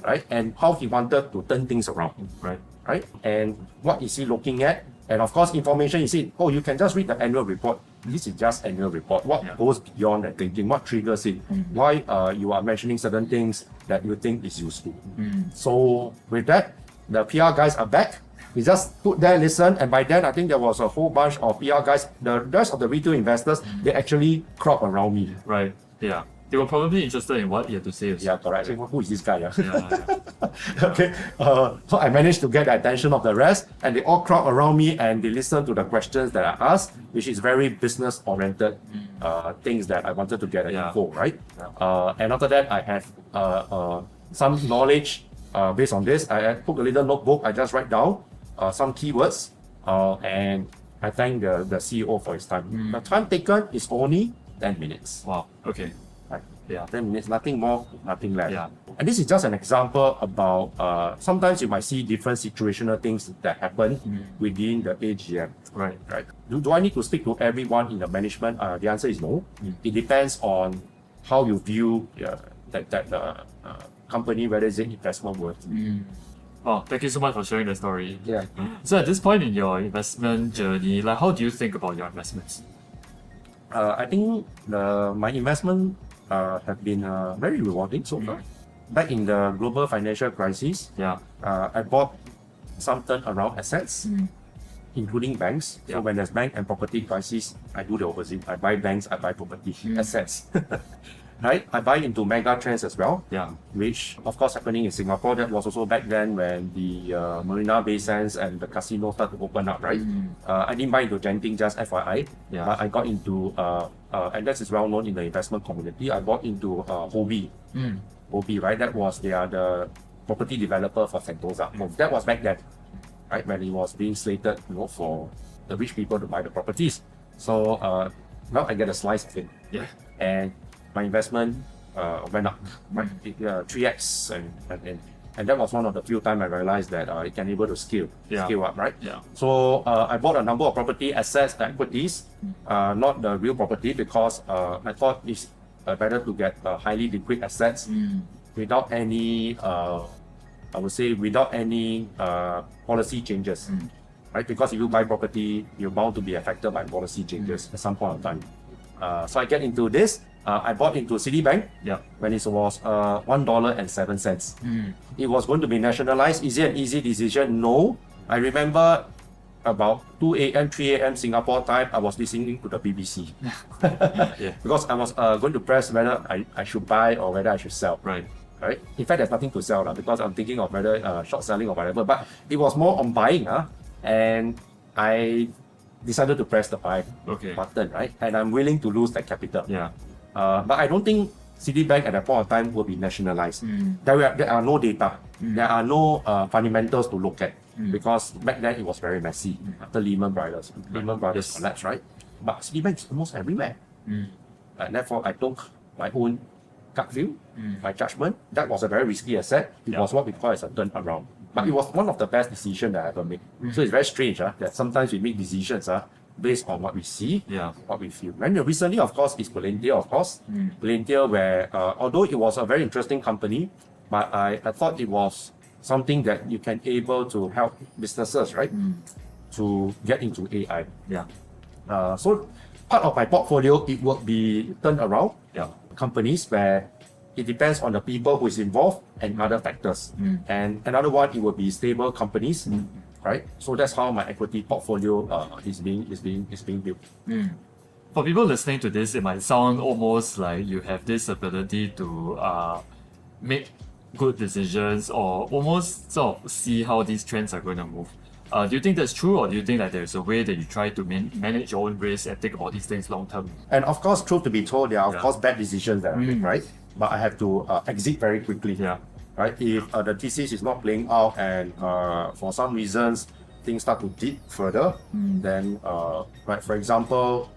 Speaker 1: right? And how he wanted to turn things around, right? And what is he looking at? And of course, information, he said, oh, you can just read the annual report. This is just annual report. What goes beyond that thinking? What triggers it? Why you are mentioning certain things that you think is useful? So with that, the PR guys are back. We just put there, listen, and by then I think there was a whole bunch of PR guys. The rest of the retail investors, they actually crowd around me.
Speaker 2: Right. Yeah. They were probably interested in what you had to say.
Speaker 1: Yeah, correct. So, who is this guy?
Speaker 2: Yeah.
Speaker 1: Okay. So I managed to get the attention of the rest, and they all crowd around me and they listen to the questions that I asked, which is very business-oriented things that I wanted to get info, right? And after that, I have some knowledge based on this. I took a little notebook. I just write down some keywords, and I thank the CEO for his time. The time taken is only 10 minutes.
Speaker 2: Wow. Okay. Yeah.
Speaker 1: 10 minutes, nothing more, nothing less.
Speaker 2: Yeah.
Speaker 1: And this is just an example about sometimes you might see different situational things that happen within the AGM.
Speaker 2: Right.
Speaker 1: Do I need to speak to everyone in the management? The answer is no. It depends on how you view that company, whether it's an investment worth.
Speaker 2: Oh, thank you so much for sharing the story.
Speaker 1: Yeah.
Speaker 2: So at this point in your investment journey, how do you think about your investments?
Speaker 1: I think my investment have been very rewarding so far. Back in the global financial crisis, I bought some turnaround assets, including banks. So when there's bank and property crisis, I do the opposite. I buy banks, I buy property assets. right? I buy into mega trends as well.
Speaker 2: Yeah.
Speaker 1: Which of course happening in Singapore. That was also back then when the Marina Bay Sands and the casino started to open up, right? I didn't buy into Genting, just FYI.
Speaker 2: Yeah.
Speaker 1: But I got into, and that is well known in the investment community. I bought into Hobie. Hobie, right? That was the property developer for Sentosa. That was back then, right? When it was being slated, for the rich people to buy the properties. So now I get a slice of it.
Speaker 2: Yeah.
Speaker 1: And my investment went up, right? 3x, and that was one of the few times I realized that it can able to scale up, right?
Speaker 2: Yeah.
Speaker 1: So I bought a number of property assets, equities, not the real property, because I thought it's better to get highly liquid assets without any, I would say, without any policy changes, right? Because if you buy property, you're bound to be affected by policy changes at some point of time. So I get into this. I bought into Citibank when it was $1.07. It was going to be nationalized. Is it an easy decision? No. I remember about 2 a.m., 3 a.m. Singapore time, I was listening to the BBC. Because I was going to press whether I should buy or whether I should sell.
Speaker 2: Right.
Speaker 1: In fact, there's nothing to sell because I'm thinking of whether short selling or whatever. But it was more on buying. And I decided to press the buy button, right? And I'm willing to lose that capital.
Speaker 2: Yeah.
Speaker 1: But I don't think Citibank at that point of time will be nationalized. There are no data. There are no fundamentals to look at because back then it was very messy after Lehman Brothers collapsed, right? But Citibank is almost everywhere. And therefore, I took my own gut view, my judgment. That was a very risky asset. It was what we call as a turnaround. But it was one of the best decisions that I ever made. So it's very strange that sometimes we make decisions based on what we see, what we feel. And recently, of course, is Palantir, of course. Palantir, where although it was a very interesting company, but I thought it was something that you can able to help businesses, right, to get into AI. So part of my portfolio, it would be turned around companies where it depends on the people who is involved and other factors. And another one, it will be stable companies, right? So that's how my equity portfolio is being built.
Speaker 2: For people listening to this, it might sound almost like you have this ability to make good decisions or almost sort of see how these trends are going to move. Do you think that's true, or do you think that there's a way that you try to manage your own risk and think about these things long term?
Speaker 1: And of course, truth to be told, there are of course bad decisions that I make, right? But I have to exit very quickly. Right? If the thesis is not playing out and for some reasons things start to dip further, then right, for example,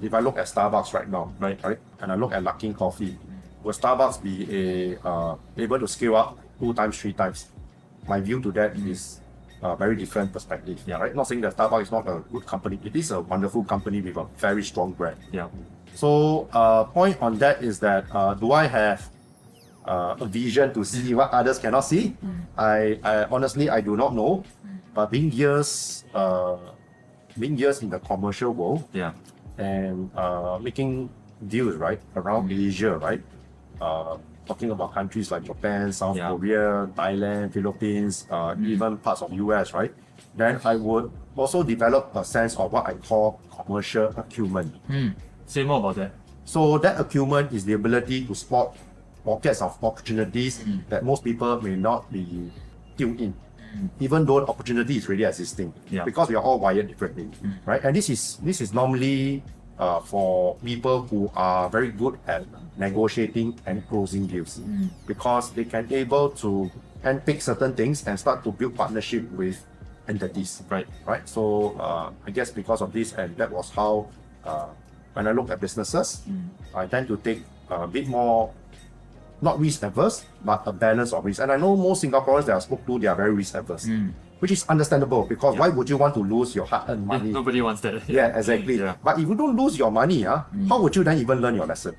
Speaker 1: if I look at Starbucks right now, right, and I look at Luckin Coffee, will Starbucks be able to scale up 2 times, 3 times? My view to that is a very different perspective. Right? Not saying that Starbucks is not a good company. It is a wonderful company with a very strong brand. So point on that is that do I have a vision to see what others cannot see? I honestly I do not know. But being years in the commercial world, and making deals right around Asia, right? Talking about countries like Japan, South Korea, Thailand, Philippines, even parts of US, right? Then I would also develop a sense of what I call commercial acumen.
Speaker 2: Say more about that.
Speaker 1: So that acumen is the ability to spot pockets of opportunities that most people may not be tuned in, even though opportunity is really existing, because we are all wired differently, right? And this is normally for people who are very good at negotiating and closing deals, because they can able to handpick certain things and start to build partnership with entities, right? So I guess because of this, and that was how when I look at businesses, I tend to take a bit more, not risk averse, but a balance of risk. And I know most Singaporeans that I spoke to, they are very risk averse, which is understandable, because why would you want to lose your hard-earned money?
Speaker 2: Nobody wants that.
Speaker 1: Exactly. But if you don't lose your money, how would you then even learn your lesson?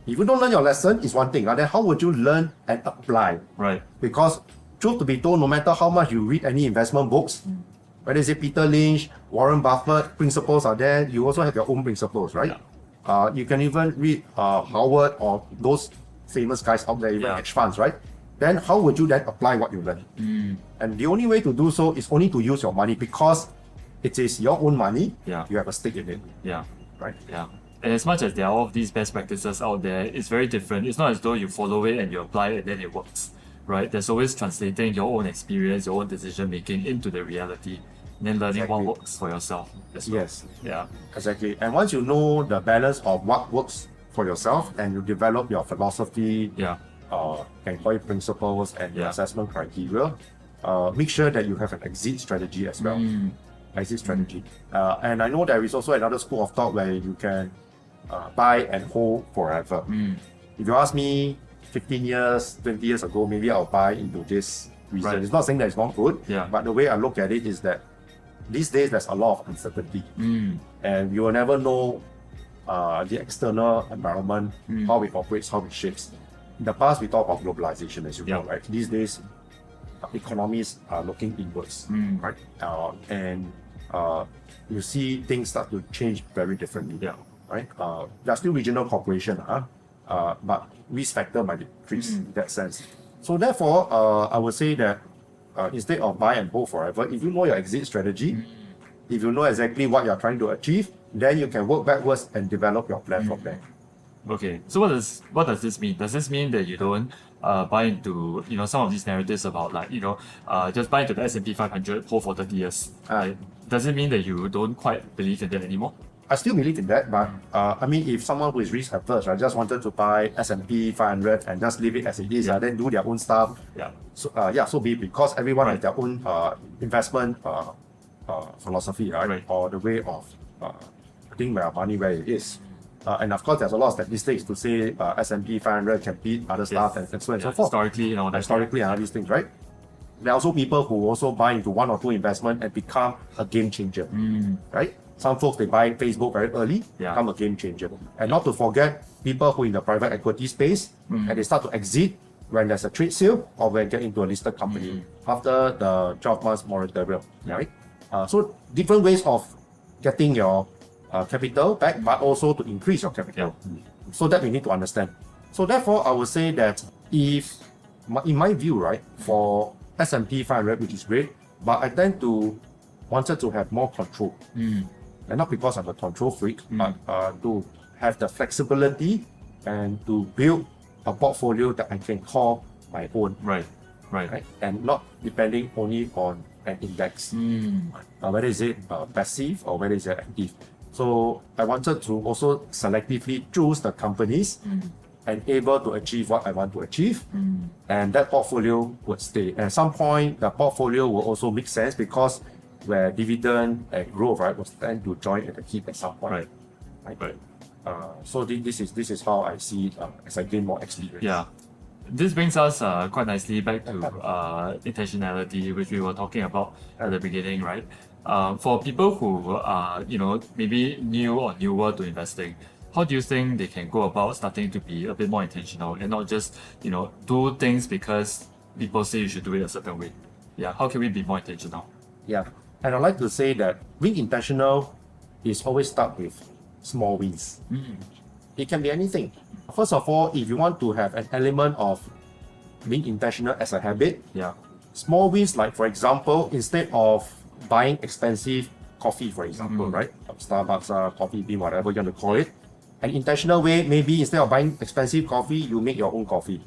Speaker 1: If you don't learn your lesson, it's one thing. Then how would you learn and apply?
Speaker 2: Right.
Speaker 1: Because truth to be told, no matter how much you read any investment books, whether it's Peter Lynch, Warren Buffett, principles are there, you also have your own principles, right? You can even read Howard or those famous guys out there, even hedge funds, right? Then how would you then apply what you learn? And the only way to do so is only to use your money, because it is your own money. You have a stake in it. Right?
Speaker 2: And as much as there are all of these best practices out there, it's very different. It's not as though you follow it and you apply it and then it works, right? There's always translating your own experience, your own decision making into the reality, and then learning what works for yourself as well.
Speaker 1: Yes,
Speaker 2: Yeah.
Speaker 1: exactly. And once you know the balance of what works for yourself and you develop your philosophy,
Speaker 2: Yeah.
Speaker 1: can call it principles and your
Speaker 2: Yeah.
Speaker 1: assessment criteria, make sure that you have an exit strategy as well. Exit strategy. And I know there is also another school of thought where you can buy and hold forever. If you ask me 15 years, 20 years ago, maybe I'll buy into this reason.
Speaker 2: Right.
Speaker 1: It's not saying that it's not good,
Speaker 2: Yeah.
Speaker 1: but the way I look at it is that these days there's a lot of uncertainty. And you will never know the external environment, how it operates, how it shapes. In the past, we talk about globalization, as you know, right? These days, economies are looking inwards, right? And you see things start to change very differently,
Speaker 2: Yeah.
Speaker 1: right? There are still regional cooperation, but risk factor might decrease in that sense. So therefore, I would say that instead of buy and hold forever, if you know your exit strategy, if you know exactly what you're trying to achieve, then you can work backwards and develop your plan from there.
Speaker 2: Okay, so what does this mean? Does this mean that you don't buy into some of these narratives about just buy into the S&P 500, hold for 30 years? Right? Does it mean that you don't quite believe in that anymore?
Speaker 1: I still believe in that, but I mean, if someone who is risk averse, right, just wanted to buy S&P 500 and just leave it as it is, then do their own stuff.
Speaker 2: Yeah.
Speaker 1: So so be it, because everyone has their own investment philosophy, right?
Speaker 2: Right.
Speaker 1: Or the way of putting their money where it is. And of course, there's a lot of statistics to say S&P 500 can beat other stuff and so on and so forth.
Speaker 2: Historically, all that.
Speaker 1: Historically, and all these things, right? There are also people who also buy into one or two investment and become a game changer, right? Some folks, they buy Facebook very early, become a game changer. And not to forget, people who in the private equity space, and they start to exit when there's a trade sale or when they get into a listed company after the 12 months moratorium, right? So different ways of getting your capital back, but also to increase your capital. So that we need to understand. So therefore, I would say that if, in my view, right, for S&P 500, which is great, but I tend to wanted to have more control. And not because I'm a control freak, but to have the flexibility and to build a portfolio that I can call my own.
Speaker 2: Right.
Speaker 1: And not depending only on an index. Whether is it passive or whether is it active. So I wanted to also selectively choose the companies and able to achieve what I want to achieve. And that portfolio would stay. At some point, the portfolio will also make sense because where dividend and growth, right, will tend to join at the hip at some point.
Speaker 2: Right.
Speaker 1: So this is how I see it as I gain more experience.
Speaker 2: Yeah. This brings us quite nicely back to intentionality, which we were talking about at the beginning, right? For people who are, maybe new or newer to investing, how do you think they can go about starting to be a bit more intentional and not just, do things because people say you should do it a certain way? Yeah, how can we be more intentional?
Speaker 1: Yeah. And I'd like to say that being intentional is always start with small wins. It can be anything. First of all, if you want to have an element of being intentional as a habit, small wins, like for example, instead of buying expensive coffee, for example, right? Starbucks, Coffee Bean, whatever you want to call it. An intentional way, maybe instead of buying expensive coffee, you make your own coffee.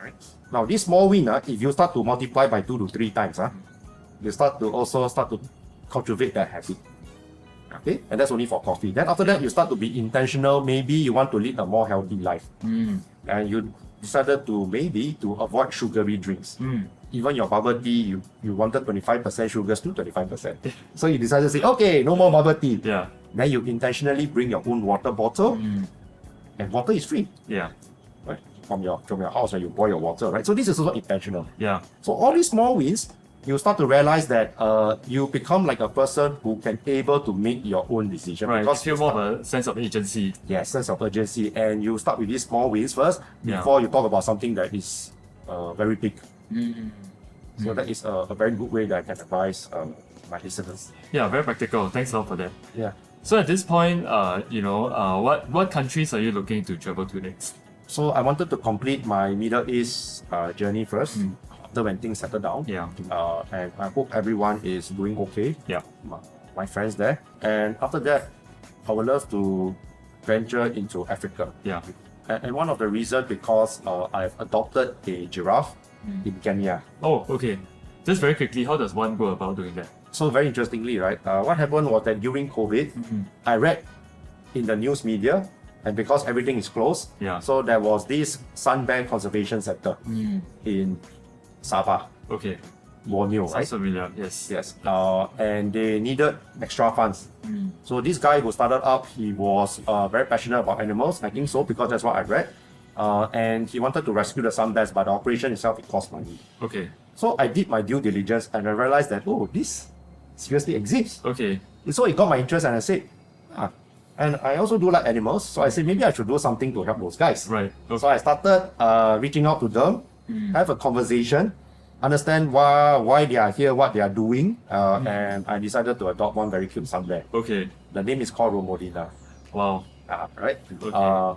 Speaker 1: Right? Now, this small win, if you start to multiply by 2 to 3 times, you start to cultivate that habit. Okay, and that's only for coffee. Then after that, you start to be intentional. Maybe you want to lead a more healthy life, and you decided to maybe to avoid sugary drinks. Even your bubble tea, you wanted 25% sugars to 25%. So you decided to say, okay, no more bubble tea.
Speaker 2: Yeah.
Speaker 1: Then you intentionally bring your own water bottle, and water is free.
Speaker 2: Yeah.
Speaker 1: Right, from your house when you boil your water, right? So this is also intentional.
Speaker 2: Yeah.
Speaker 1: So all these small wins, you start to realize that you become like a person who can able to make your own decision.
Speaker 2: Right.
Speaker 1: Because
Speaker 2: You feel more of a sense of agency.
Speaker 1: yeah, sense of urgency, and you start with these small wins first before you talk about something that is very big. So that is a very good way that I can advise my listeners.
Speaker 2: Yeah, very practical. Thanks a lot for that.
Speaker 1: Yeah.
Speaker 2: So at this point, what countries are you looking to travel to next?
Speaker 1: So I wanted to complete my Middle East journey first. After when things settle down.
Speaker 2: Yeah.
Speaker 1: And I hope everyone is doing okay.
Speaker 2: Yeah.
Speaker 1: My friends there. And after that, I would love to venture into Africa.
Speaker 2: Yeah.
Speaker 1: And one of the reasons because I've adopted a giraffe in Kenya.
Speaker 2: Oh, okay. Just very quickly, how does one go about doing that?
Speaker 1: So very interestingly, right, what happened was that during COVID, I read in the news media, and because everything is closed, so there was this Sunbear Conservation Center in Sabah,
Speaker 2: Okay.
Speaker 1: Borneo, right?
Speaker 2: Sounds familiar. Yes.
Speaker 1: Yes. And they needed extra funds. So this guy who started up, he was very passionate about animals, I think so, because that's what I read. And he wanted to rescue the sunbears, but the operation itself, it cost money.
Speaker 2: Okay.
Speaker 1: So I did my due diligence and I realized that, oh, this seriously exists.
Speaker 2: Okay.
Speaker 1: So it got my interest and I said, and I also do like animals. So I said, maybe I should do something to help those guys.
Speaker 2: Right. Okay.
Speaker 1: So I started reaching out to them, have a conversation, understand why they are here, what they are doing, and I decided to adopt one very cute sunbear.
Speaker 2: Okay.
Speaker 1: The name is called Romodina.
Speaker 2: Wow.
Speaker 1: Right?
Speaker 2: Okay.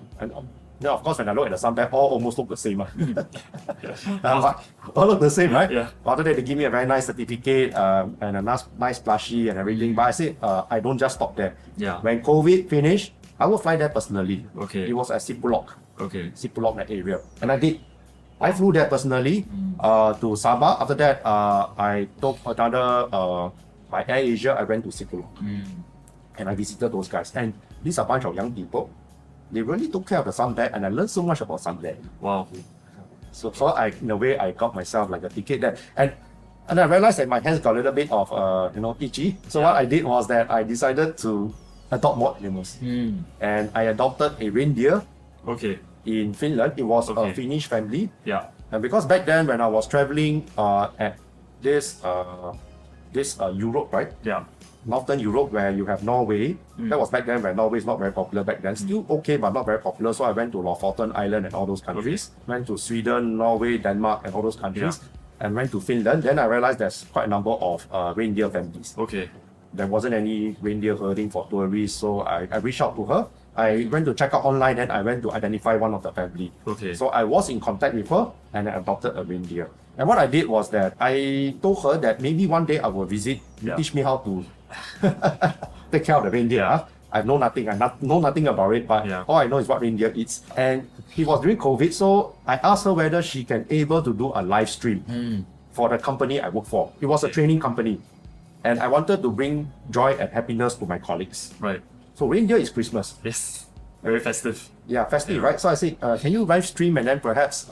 Speaker 1: And of course, when I look at the sunbear, all almost look the same. All look the same, right?
Speaker 2: Yeah.
Speaker 1: After that, they give me a very nice certificate and a nice plushie and everything. But I said, I don't just stop there.
Speaker 2: Yeah.
Speaker 1: When COVID finished, I will fly there personally.
Speaker 2: Okay.
Speaker 1: It was at Sipulok,
Speaker 2: Okay.
Speaker 1: that area. And I did. I flew there personally to Sabah. After that, I took another, by Air Asia, I went to Sipulok. And I visited those guys. And these are a bunch of young people. They really took care of the sunbear, and I learned so much about sunbear.
Speaker 2: Wow.
Speaker 1: So in a way, I got myself like a ticket there. And I realized that my hands got a little bit of, itchy. So what I did was that I decided to adopt more animals. And I adopted a reindeer
Speaker 2: Okay.
Speaker 1: in Finland. It was
Speaker 2: Okay.
Speaker 1: a Finnish family.
Speaker 2: Yeah.
Speaker 1: And because back then when I was traveling at this Europe, right?
Speaker 2: Yeah.
Speaker 1: Northern Europe, where you have Norway. That was back then when Norway is not very popular back then. Still okay, but not very popular. So I went to Lofoten Island and all those countries. Went to Sweden, Norway, Denmark, and all those countries. And went to Finland. Then I realized there's quite a number of reindeer families.
Speaker 2: Okay.
Speaker 1: There wasn't any reindeer herding for tourists, so I reached out to her. I went to check out online, and I went to identify one of the family.
Speaker 2: Okay.
Speaker 1: So I was in contact with her, and I adopted a reindeer. And what I did was that I told her that maybe one day I will visit, teach me how to take care of the reindeer. I know nothing. I know nothing about it, but all I know is what reindeer eats. And it was during COVID, so I asked her whether she can able to do a live stream for the company I work for. It was a training company, and I wanted to bring joy and happiness to my colleagues.
Speaker 2: Right.
Speaker 1: So reindeer is Christmas.
Speaker 2: Yes. Very festive.
Speaker 1: Yeah, festive, right? So I said, can you live stream and then perhaps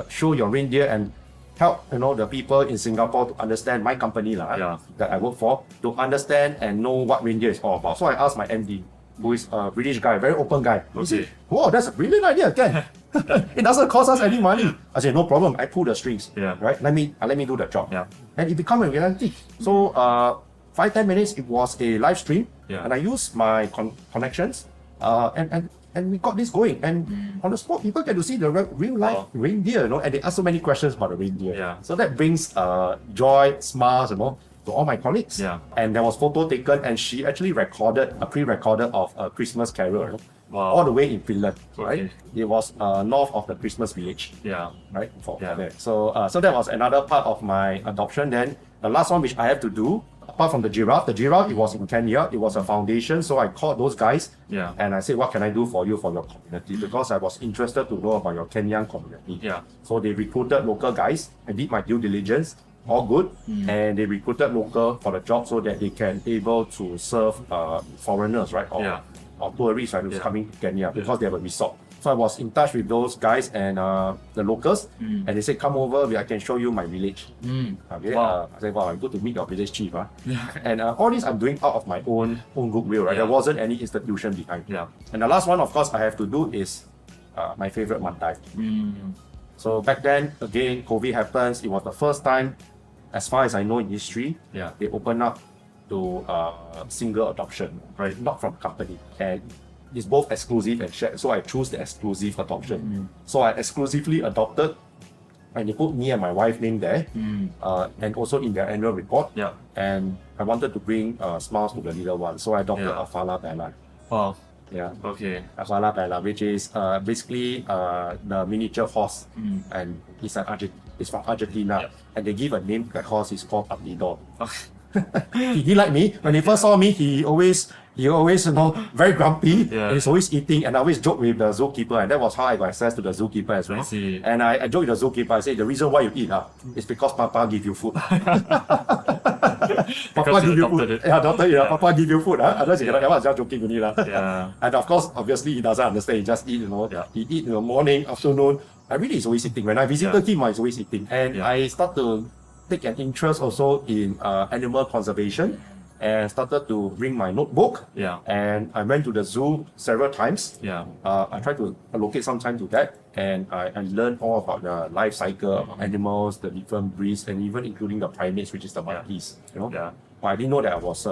Speaker 1: show your reindeer and help the people in Singapore to understand my company that I work for, to understand and know what reindeer is all about. So I asked my MD, who is a British guy, very open guy. He said, wow, that's a brilliant idea, Ken. It doesn't cost us any money. I said, no problem. I pull the strings. Right? Let me do the job. And it became a reality. So 5-10 minutes, it was a live stream, and I used my connections, and we got this going. And on the spot, people get to see the real life reindeer, and they ask so many questions about the reindeer. So that brings joy, smiles, to all my colleagues. And there was photo taken, and she actually recorded a pre-recorded of a Christmas carol. All the way in Finland, right? It was north of the Christmas village. Right? For that. So that was another part of my adoption. Then the last one which I have to do, apart from the giraffe, it was in Kenya. It was a foundation. So I called those guys and I said, what can I do for you, for your community? Because I was interested to know about your Kenyan community. So they recruited local guys. I did my due diligence. All good. And they recruited local for the job so that they can able to serve foreigners, right? Or tourists, right, who's coming to Kenya because they have a resort. So I was in touch with those guys and the locals, and they said, come over, I can show you my village. Okay? I said, wow, good to meet your village chief. And all this I'm doing out of my own goodwill, right? There wasn't any institution behind. And the last one, of course, I have to do is my favorite Mandai. So back then, again, COVID happens. It was the first time, as far as I know in history, they opened up to single adoption, right? Not from company. And it's both exclusive and shared. So I choose the exclusive adoption. So I exclusively adopted, and they put me and my wife name there, and also in their annual report. And I wanted to bring smiles to the little one. So I adopted a Fala Bella.
Speaker 2: Wow.
Speaker 1: A Fala Bella, which is basically the miniature horse. And it's from Argentina. And they give a name to the horse, it's called Abdidor. He didn't like me. When he first saw me, he always very grumpy.
Speaker 2: Yeah.
Speaker 1: And he's always eating, and I always joke with the zookeeper, and that was how I got access to the zookeeper as well.
Speaker 2: I see.
Speaker 1: And I joke with the zookeeper. I say the reason why you eat is because Papa give you food. Papa give you food. Yeah, doctor, Papa give you food. Otherwise, you cannot. I was just joking only lah.
Speaker 2: Yeah.
Speaker 1: And of course, obviously, he doesn't understand. He just eat, He eat in the morning, afternoon. I really is always eating. When I visited him, he's always eating. And I start to take an interest also in animal conservation, and started to bring my notebook.
Speaker 2: Yeah.
Speaker 1: And I went to the zoo several times.
Speaker 2: Yeah.
Speaker 1: I tried to allocate some time to that, and I learned all about the life cycle of animals, the different breeds, and even including the primates, which is the monkeys.
Speaker 2: Yeah.
Speaker 1: But I didn't know that I was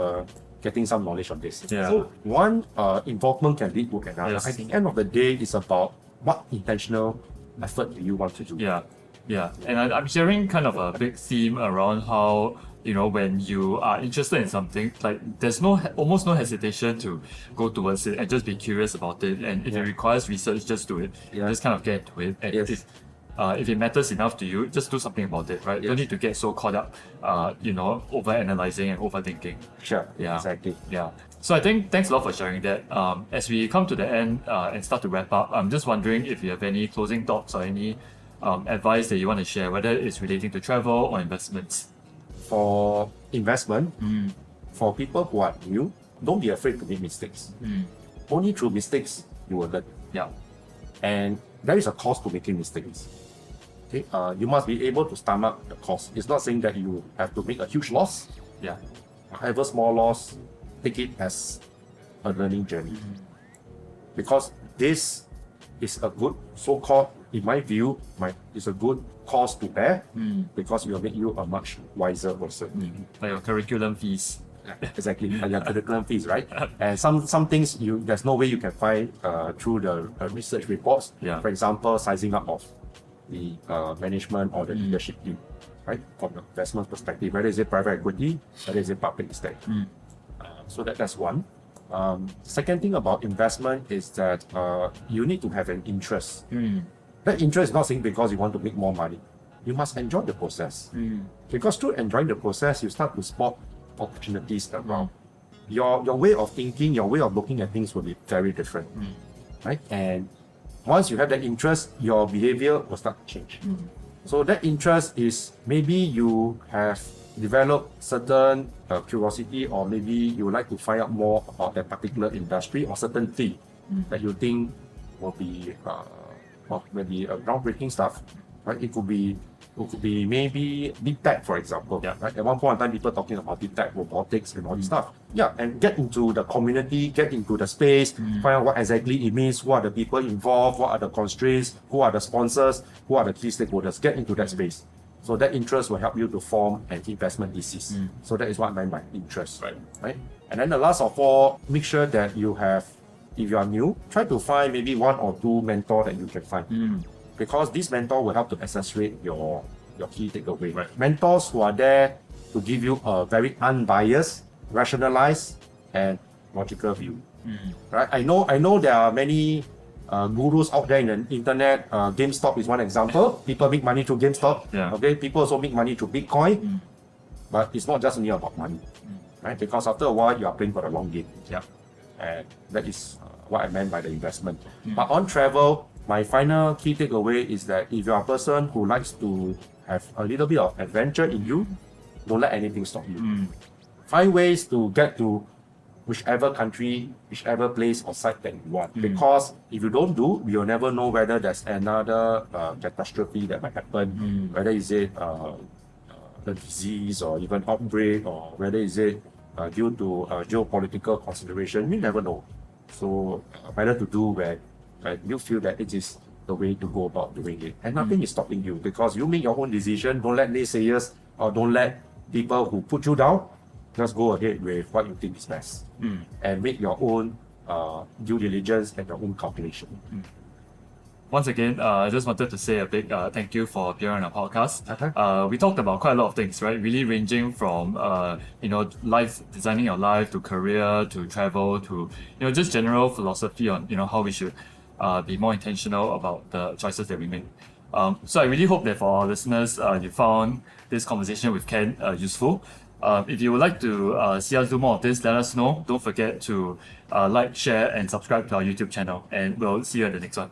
Speaker 1: getting some knowledge on this.
Speaker 2: Yeah.
Speaker 1: So one involvement can lead to another.
Speaker 2: Yes.
Speaker 1: I think end of the day is about what intentional effort do you want to do.
Speaker 2: Yeah, yeah. And I'm hearing kind of a big theme around how, when you are interested in something, like there's almost no hesitation to go towards it and just be curious about it. And if it requires research, just do it.
Speaker 1: Yeah.
Speaker 2: Just kind of get into it. And if it matters enough to you, just do something about it, right?
Speaker 1: Yes.
Speaker 2: Don't need to get so caught up, over analyzing and overthinking.
Speaker 1: Sure.
Speaker 2: Yeah.
Speaker 1: Exactly.
Speaker 2: Yeah. So I think thanks a lot for sharing that. As we come to the end and start to wrap up, I'm just wondering if you have any closing thoughts or any advice that you want to share, whether it's relating to travel or investments.
Speaker 1: For investment, for people who are new, don't be afraid to make mistakes. Only through mistakes you will learn.
Speaker 2: Yeah.
Speaker 1: And there is a cost to making mistakes. Okay, you must be able to stomach the cost. It's not saying that you have to make a huge loss.
Speaker 2: Yeah.
Speaker 1: However small loss, take it as a learning journey. Because this is a good, so-called, in my view, it's a good cost to bear, because it will make you a much wiser person.
Speaker 2: Like your curriculum fees.
Speaker 1: Exactly, your curriculum fees, right? And some things there's no way you can find through the research reports.
Speaker 2: Yeah.
Speaker 1: For example, sizing up of the management or the leadership team, right? From the investment perspective, whether is it private equity, whether is it public estate. So that's one. Second thing about investment is that you need to have an interest. That interest is not saying because you want to make more money. You must enjoy the process. Because through enjoying the process, you start to spot opportunities around. Your way of thinking, your way of looking at things will be very different. Right? And once you have that interest, your behavior will start to change. So that interest is maybe you have developed certain curiosity, or maybe you would like to find out more about that particular industry or certain thing that you think will be maybe groundbreaking stuff, right? It could be maybe deep tech, for example.
Speaker 2: Yeah.
Speaker 1: Right? At one point in time, people talking about deep tech, robotics, and all this stuff. Yeah, and get into the community, get into the space, find out what exactly it means, who are the people involved, what are the constraints, who are the sponsors, who are the key stakeholders. Get into that space. So that interest will help you to form an investment thesis. So that is what I meant by interest. Right? And then the last of all, make sure that you have, if you are new, try to find maybe one or two mentor that you can find. Because this mentor will help to accelerate your key takeaway.
Speaker 2: Right.
Speaker 1: Mentors who are there to give you a very unbiased, rationalized, and logical view. Right? I know there are many gurus out there in the internet. GameStop is one example. People make money through GameStop.
Speaker 2: Yeah.
Speaker 1: Okay, people also make money through Bitcoin. But it's not just only about money, right? Because after a while, you are playing for the long game.
Speaker 2: Yeah.
Speaker 1: And that is what I meant by the investment. But on travel, my final key takeaway is that if you are a person who likes to have a little bit of adventure in you, don't let anything stop you. Find ways to get to whichever country, whichever place or site that you want. Because if you don't do, you'll never know whether there's another catastrophe that might happen, whether is it the disease or even outbreak, or whether is it due to geopolitical consideration. You never know. So better to do where you feel that it is the way to go about doing it. And nothing is stopping you, because you make your own decision. Don't let naysayers or don't let people who put you down. Just go ahead with what you think is best, and make your own due diligence and your own calculation.
Speaker 2: Once again, I just wanted to say a big thank you for appearing on our podcast. We talked about quite a lot of things, right? Really ranging from life, designing your life, to career, to travel, to just general philosophy on how we should be more intentional about the choices that we make. So I really hope that for our listeners, you found this conversation with Ken useful. If you would like to see us do more of this, let us know. Don't forget to like, share, and subscribe to our YouTube channel. And we'll see you at the next one.